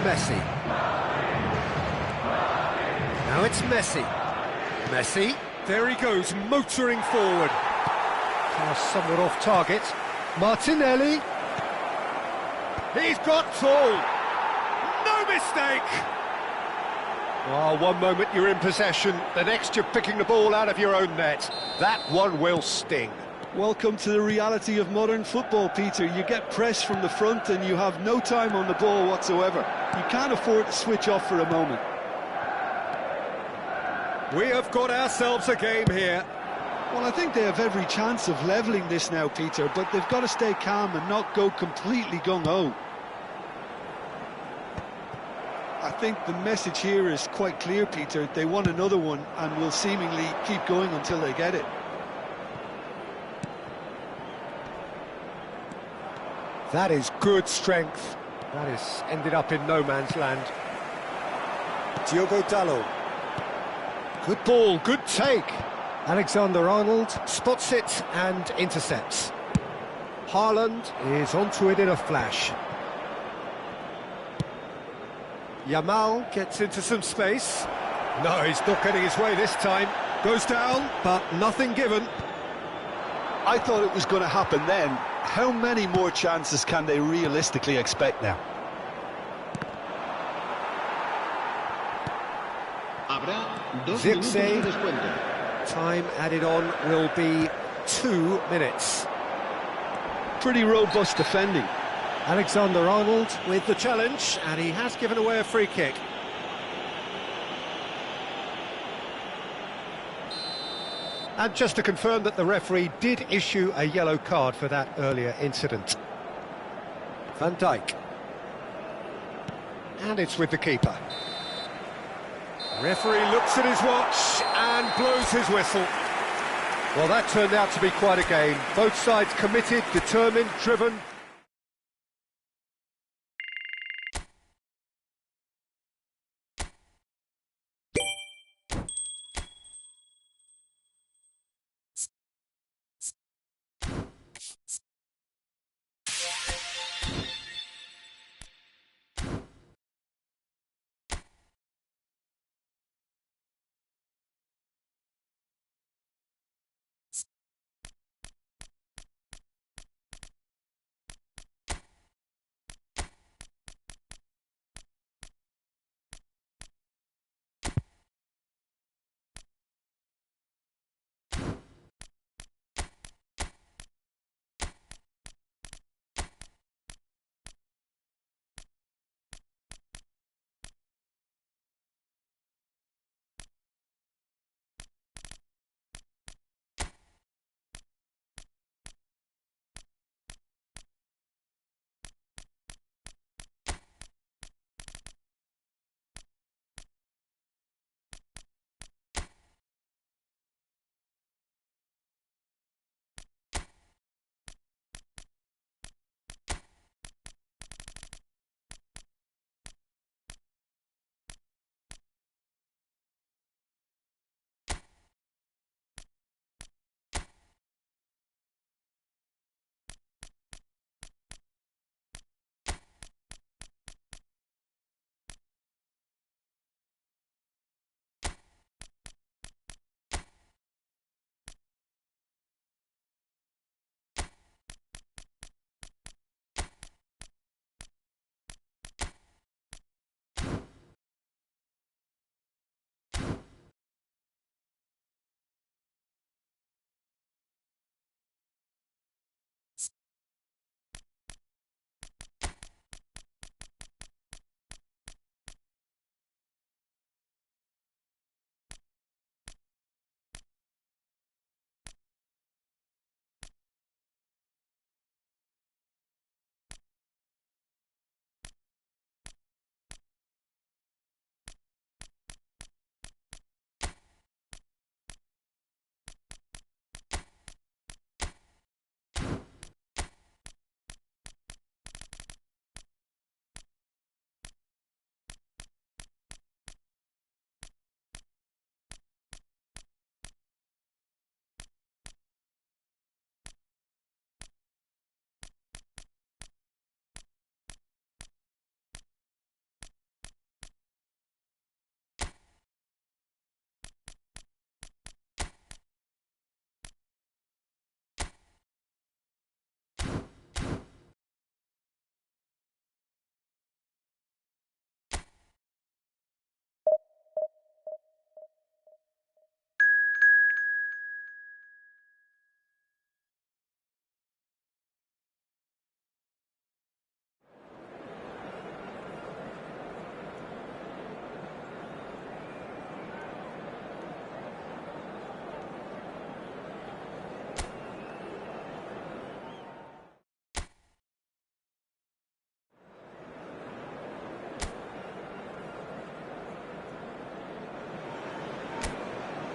[SPEAKER 1] Messi. Now it's Messi. Messi. There he goes, motoring forward. Pass somewhat off target. Martinelli. He's got tall. No mistake. Well, one moment you're in possession, the next you're picking the ball out of your own net. That one will sting.
[SPEAKER 2] Welcome to the reality of modern football, Peter. You get pressed from the front and you have no time on the ball whatsoever. You can't afford to switch off for a moment.
[SPEAKER 1] We have got ourselves a game here.
[SPEAKER 2] Well, I think they have every chance of levelling this now, Peter, but they've got to stay calm and not go completely gung-ho. I think the message here is quite clear, Peter. They want another one and will seemingly keep going until they get it.
[SPEAKER 1] That is good strength. That has ended up in no man's land. Diogo Dalot. Good ball, good take. Alexander-Arnold spots it and intercepts. Haaland is onto it in a flash. Yamal gets into some space. No, he's not getting his way this time. Goes down, but nothing given.
[SPEAKER 2] I thought it was going to happen then. How many more chances can they realistically expect now?
[SPEAKER 1] Xerxes. Time added on will be 2 minutes.
[SPEAKER 2] pretty robust defending.
[SPEAKER 1] Alexander-Arnold with the challenge, and he has given away a free kick. And just to confirm that the referee did issue a yellow card for that earlier incident. Van Dijk. And it's with the keeper. Referee looks at his watch and blows his whistle. Well, that turned out to be quite a game. Both sides committed, determined, driven.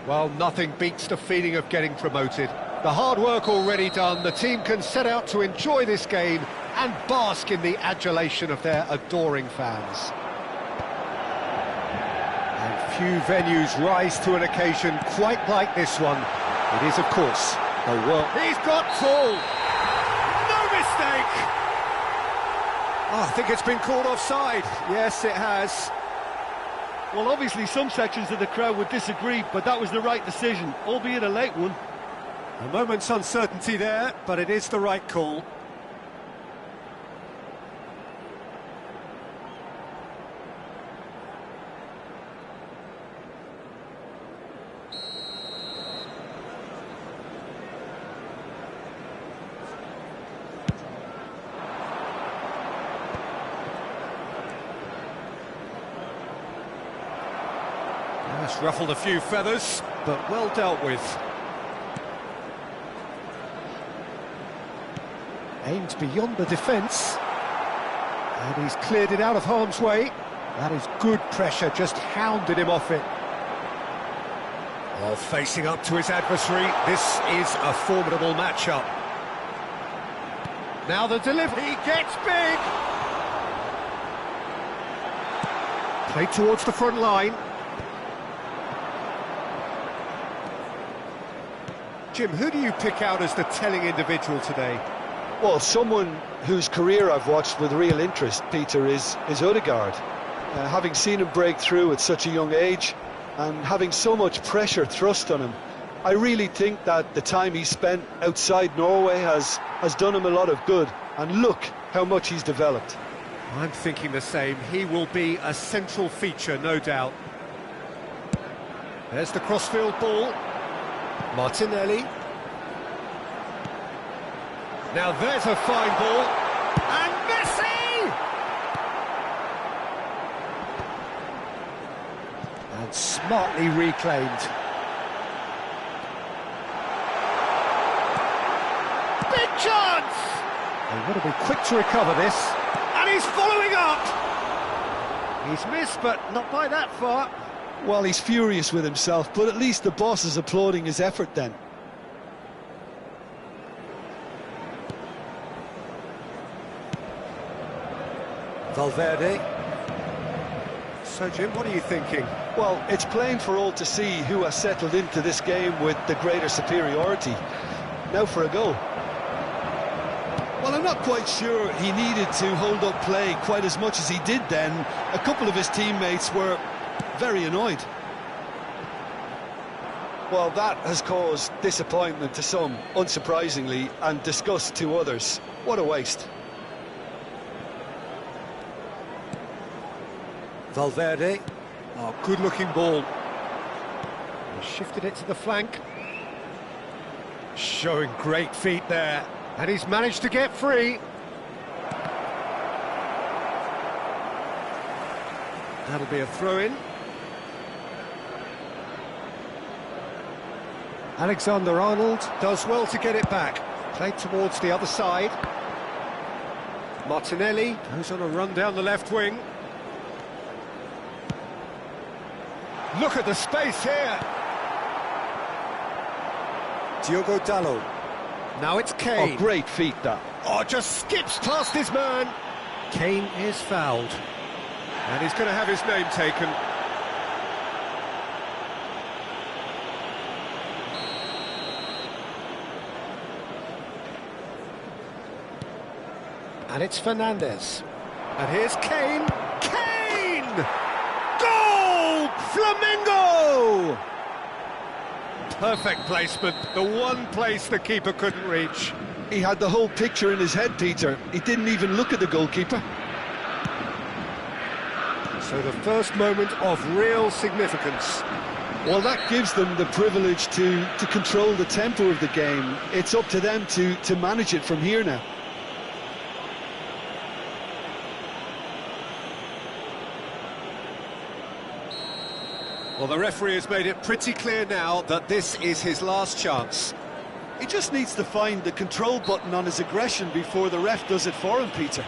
[SPEAKER 1] Well, nothing beats the feeling of getting promoted. The hard work already done, the team can set out to enjoy this game and bask in the adulation of their adoring fans. And few venues rise to an occasion quite like this one. It is, of course, the world. He's got full! No mistake! Oh, I think it's been called offside. Yes, it has.
[SPEAKER 2] Well, obviously some sections of the crowd would disagree, but that was the right decision, albeit a late one.
[SPEAKER 1] A moment's uncertainty there, but it is the right call. That's ruffled a few feathers, but well dealt with. Aimed beyond the defence. And he's cleared it out of harm's way. That is good pressure, just hounded him off it. While facing up to his adversary, this is a formidable matchup. Now the delivery, he gets big! Played towards the front line. Jim, who do you pick out as the telling individual today?
[SPEAKER 2] Well, someone whose career I've watched with real interest, Peter, is Odegaard. Having seen him break through at such a young age and having so much pressure thrust on him, I really think that the time he spent outside Norway has done him a lot of good. And look how much he's developed.
[SPEAKER 1] I'm thinking the same. He will be a central feature, no doubt. There's the crossfield ball. Martinelli. Now there's a fine ball. And Messi! And smartly reclaimed. Big chance! They want to be quick to recover this. And he's following up! He's missed, but not by that far.
[SPEAKER 2] Well, he's furious with himself, but at least the boss is applauding his effort then.
[SPEAKER 1] Valverde. So, Jim, what are you thinking?
[SPEAKER 2] Well, it's plain for all to see who has settled into this game with the greater superiority. Now for a goal. Well, I'm not quite sure he needed to hold up play quite as much as he did then. A couple of his teammates were very annoyed. Well, that has caused disappointment to some, unsurprisingly, and disgust to others. What a waste.
[SPEAKER 1] Valverde. Oh, good-looking ball. He shifted it to the flank. Showing great feet there. And he's managed to get free. That'll be a throw-in. Alexander-Arnold does well to get it back. Played towards the other side. Martinelli goes on a run down the left wing. Look at the space here. Diogo Dalot. Now it's Kane.
[SPEAKER 2] Oh, great feat, that.
[SPEAKER 1] Oh, just skips past his man. Kane is fouled. And he's going to have his name taken. And it's Fernandes. And here's Kane. Kane! Goal! Flamengo! Perfect placement, the one place the keeper couldn't reach.
[SPEAKER 2] He had the whole picture in his head, Peter. He didn't even look at the goalkeeper.
[SPEAKER 1] So the first moment of real significance.
[SPEAKER 2] Well, that gives them the privilege to control the tempo of the game. It's up to them to manage it from here now.
[SPEAKER 1] Well, the referee has made it pretty clear now that this is his last chance.
[SPEAKER 2] He just needs to find the control button on his aggression before the ref does it for him, Peter.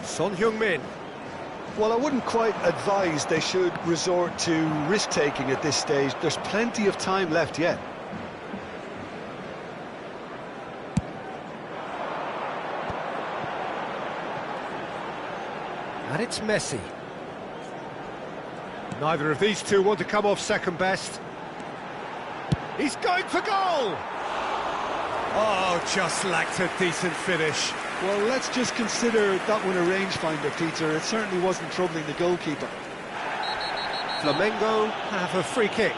[SPEAKER 1] Son Heung-min.
[SPEAKER 2] Well, I wouldn't quite advise they should resort to risk-taking at this stage. There's plenty of time left yet.
[SPEAKER 1] And it's Messi. Neither of these two want to come off second best. He's going for goal! Oh, just lacked a decent finish.
[SPEAKER 2] Well, let's just consider that one a rangefinder, Peter. It certainly wasn't troubling the goalkeeper.
[SPEAKER 1] Flamengo have a free kick.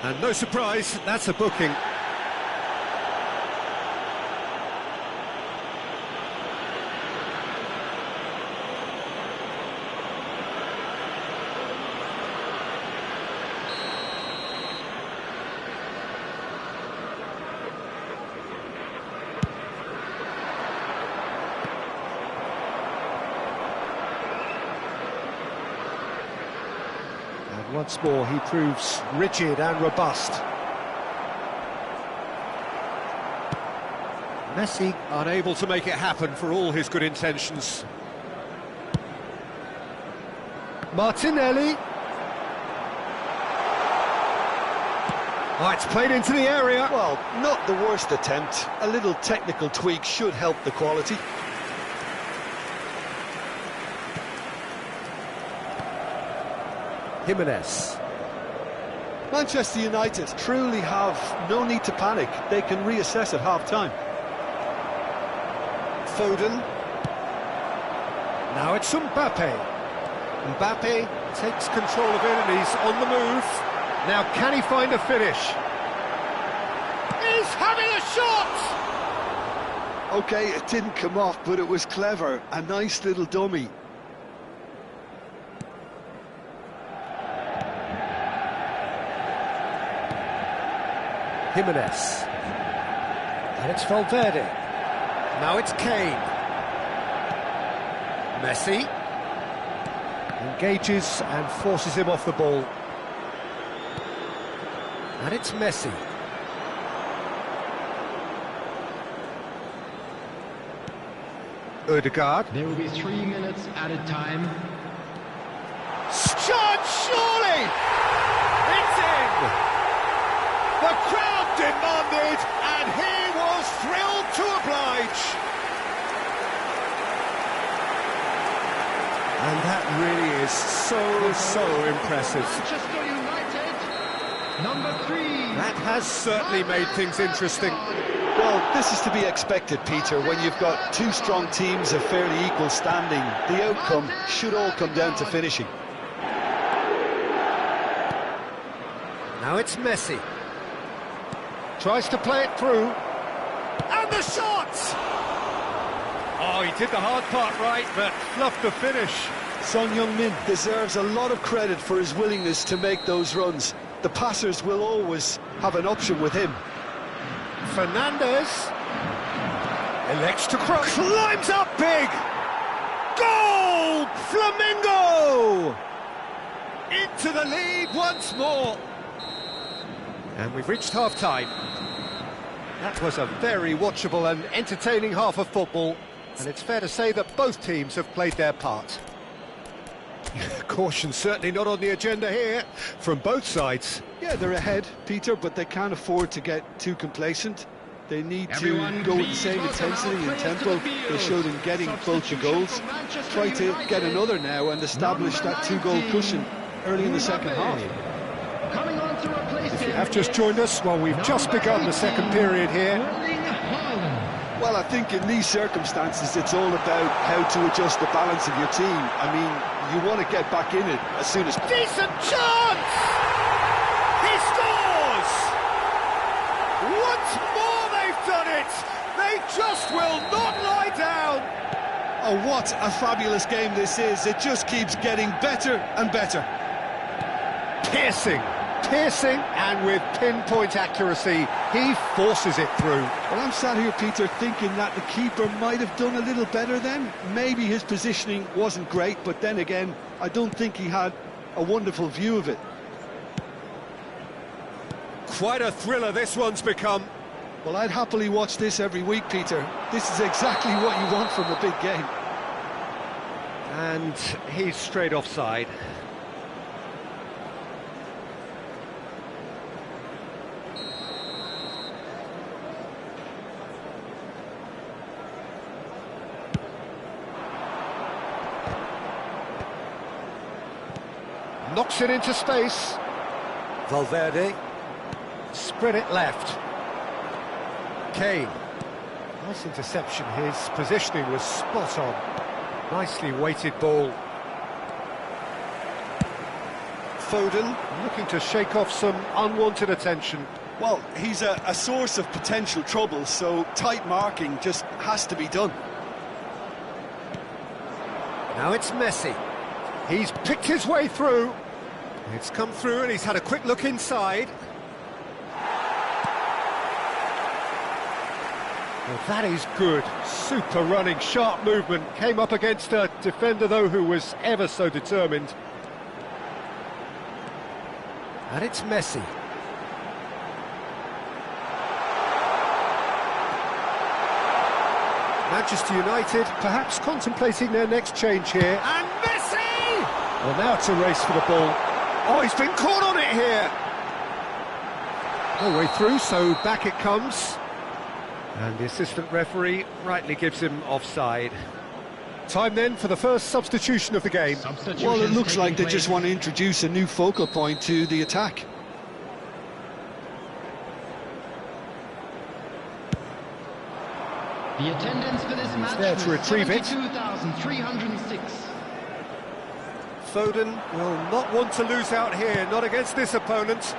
[SPEAKER 1] And no surprise, that's a booking. Once more, he proves rigid and robust. Messi unable to make it happen for all his good intentions. Martinelli. Oh, it's played into the area.
[SPEAKER 2] Well, not the worst attempt. A little technical tweak should help the quality.
[SPEAKER 1] Jimenez.
[SPEAKER 2] Manchester United truly have no need to panic. They can reassess at half-time.
[SPEAKER 1] Foden. Now it's Mbappe. Mbappe takes control of it and he's on the move. Now can he find a finish? He's having a shot!
[SPEAKER 2] Okay, it didn't come off, but it was clever. A nice little dummy.
[SPEAKER 1] Jimenez. And it's Valverde. Now it's Kane. Messi. Engages and forces him off the ball. And it's Messi. Ødegaard.
[SPEAKER 3] There will be 3 minutes added time.
[SPEAKER 1] Shot, surely! It's in! The crowd demanded, and he was thrilled to oblige. And that really is so impressive.
[SPEAKER 3] Manchester United, number 3.
[SPEAKER 1] That has certainly made things interesting.
[SPEAKER 2] Well, this is to be expected, Peter. When you've got two strong teams of fairly equal standing, the outcome should all come down to finishing.
[SPEAKER 1] Now it's Messi. Tries to play it through. And the shot! Oh, he did the hard part right, but fluffed the finish.
[SPEAKER 2] Son Heung-min deserves a lot of credit for his willingness to make those runs. The passers will always have an option with him.
[SPEAKER 1] Fernandez elects to cross. Climbs up big! Goal! Flamengo! Into the lead once more. And we've reached half-time. That was a very watchable and entertaining half of football. And it's fair to say that both teams have played their part. Caution certainly not on the agenda here, from both sides.
[SPEAKER 2] Yeah, they're ahead, Peter, but they can't afford to get too complacent. They need to go with the same intensity and tempo they showed in getting both the goals. Try to get another now and establish that two-goal cushion early in the second half.
[SPEAKER 1] If you have just joined us, well, we've just begun the second period here.
[SPEAKER 2] Well, I think in these circumstances it's all about how to adjust the balance of your team. I mean, you want to get back in it as soon as...
[SPEAKER 1] Decent chance! He scores! Once more they've done it! They just will not lie down!
[SPEAKER 2] Oh, what a fabulous game this is. It just keeps getting better and better.
[SPEAKER 1] Piercing, and with pinpoint accuracy, he forces it through.
[SPEAKER 2] Well, I'm sat here, Peter, thinking that the keeper might have done a little better then. Maybe his positioning wasn't great, but then again, I don't think he had a wonderful view of it.
[SPEAKER 1] Quite a thriller this one's become.
[SPEAKER 2] Well, I'd happily watch this every week, Peter. This is exactly what you want from a big game.
[SPEAKER 1] And he's straight offside. Knocks it into space. Valverde. Spread it left. Kane. Nice interception. His positioning was spot on. Nicely weighted ball. Foden looking to shake off some unwanted attention.
[SPEAKER 2] Well, he's a source of potential trouble, so tight marking just has to be done.
[SPEAKER 1] Now it's Messi. He's picked his way through. It's come through and he's had a quick look inside. Well, that is good. Super running, sharp movement. Came up against a defender, though, who was ever so determined. And it's Messi. Manchester United perhaps contemplating their next change here. And Messi! Well, now it's a race for the ball. Oh, he's been caught on it here. No way through, so back it comes. And the assistant referee rightly gives him offside. Time then for the first substitution of the game.
[SPEAKER 2] Well, it looks like they just want to introduce a new focal point to the attack.
[SPEAKER 3] The attendance for this match
[SPEAKER 1] there to retrieve it.
[SPEAKER 3] 72,306.
[SPEAKER 1] Foden will not want to lose out here, not against this opponent.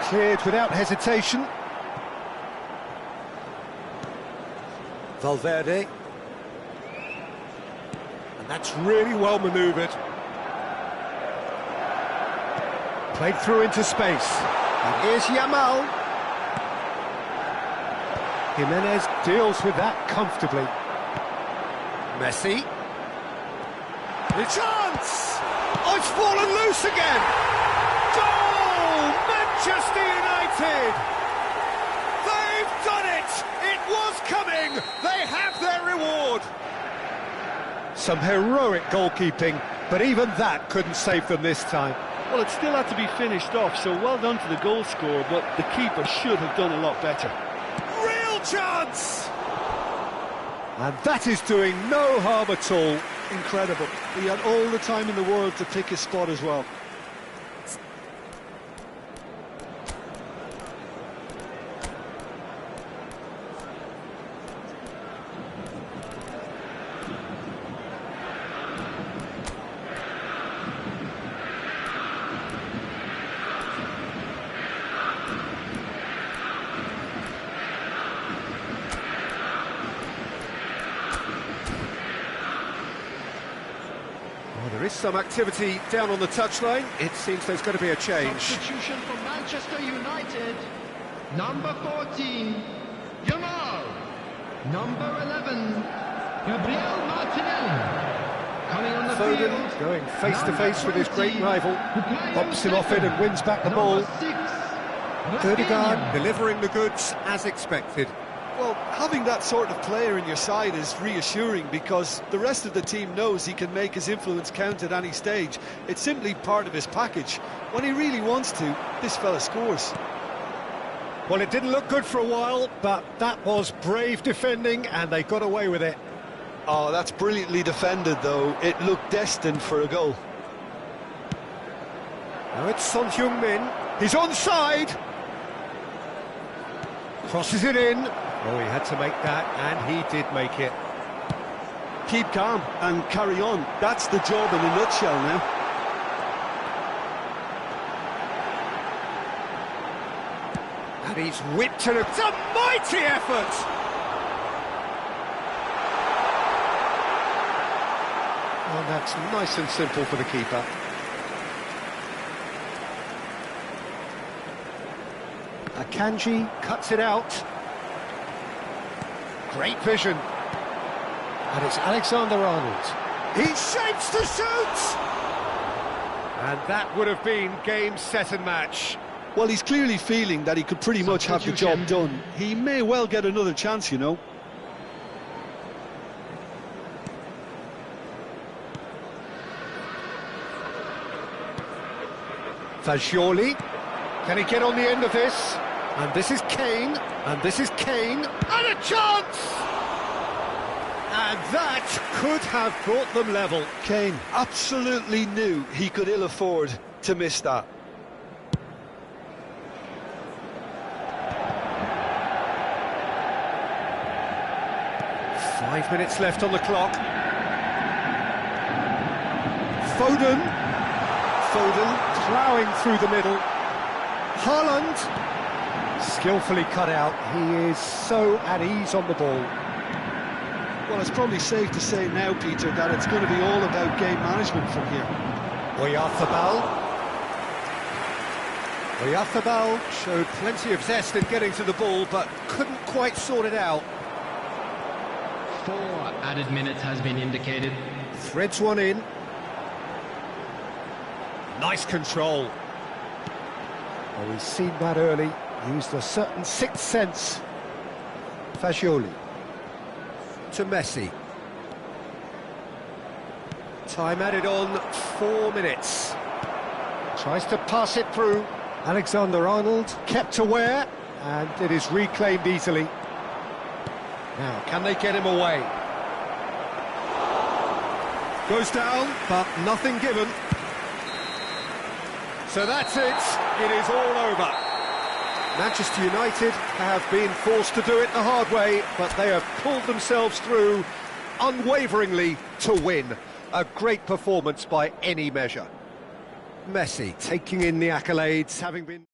[SPEAKER 1] Cleared without hesitation. Valverde. And that's really well manoeuvred. Played through into space. And here's Yamal. Jimenez deals with that comfortably. Messi. The chance! Oh, it's fallen loose again! Goal! Manchester United! They've done it! It was coming! They have their reward! Some heroic goalkeeping, but even that couldn't save them this time.
[SPEAKER 2] Well, it still had to be finished off, so well done to the goal scorer, but the keeper should have done a lot better.
[SPEAKER 1] Real chance! And that is doing no harm at all.
[SPEAKER 2] Incredible. He had all the time in the world to pick his spot as well.
[SPEAKER 1] Well, there is some activity down on the touchline. It seems there's going to be a change.
[SPEAKER 3] Substitution for Manchester United. Number 14, Yamal. Number 11, Gabriel Martinelli. Coming on the
[SPEAKER 1] Foden
[SPEAKER 3] field,
[SPEAKER 1] going face-to-face with his great rival. Pops him off it and wins back the ball. Odegaard delivering the goods as expected.
[SPEAKER 2] Well, having that sort of player in your side is reassuring because the rest of the team knows he can make his influence count at any stage. It's simply part of his package. When he really wants to, this fella scores.
[SPEAKER 1] Well, it didn't look good for a while, but that was brave defending and they got away with it.
[SPEAKER 2] Oh, that's brilliantly defended, though. It looked destined for a goal.
[SPEAKER 1] Now it's Son Heung-min. He's onside. Crosses it in. Oh, he had to make that, and he did make it.
[SPEAKER 2] Keep calm and carry on. That's the job in a nutshell now.
[SPEAKER 1] And he's whipped it. It's a mighty effort! Oh, that's nice and simple for the keeper. Akanji cuts it out. Great vision. And it's Alexander-Arnold. He shapes to shoot! And that would have been game, set and match.
[SPEAKER 2] Well, he's clearly feeling that he could pretty much have the job done. He may well get another chance, you know.
[SPEAKER 1] Fagioli. Can he get on the end of this? And this is Kane. And this is Kane. And a chance! And that could have brought them level.
[SPEAKER 2] Kane absolutely knew he could ill afford to miss that.
[SPEAKER 1] Five minutes left on the clock. Foden ploughing through the middle. Haaland, skillfully cut out. He is so at ease on the ball.
[SPEAKER 2] Well, it's probably safe to say now, Peter, that it's going to be all about game management from here.
[SPEAKER 1] Oyarzabal showed plenty of zest in getting to the ball, but couldn't quite sort it out.
[SPEAKER 3] 4 added minutes has been indicated.
[SPEAKER 1] Threads one in. Nice control. Well, we've seen that early, used a certain sixth sense. Fagioli. To Messi. Time added on, 4 minutes. Tries to pass it through. Alexander-Arnold kept aware, and it is reclaimed easily. Now, can they get him away? Goes down, but nothing given. So that's it. It is all over. Manchester United have been forced to do it the hard way, but they have pulled themselves through unwaveringly to win. A great performance by any measure. Messi taking in the accolades, having been...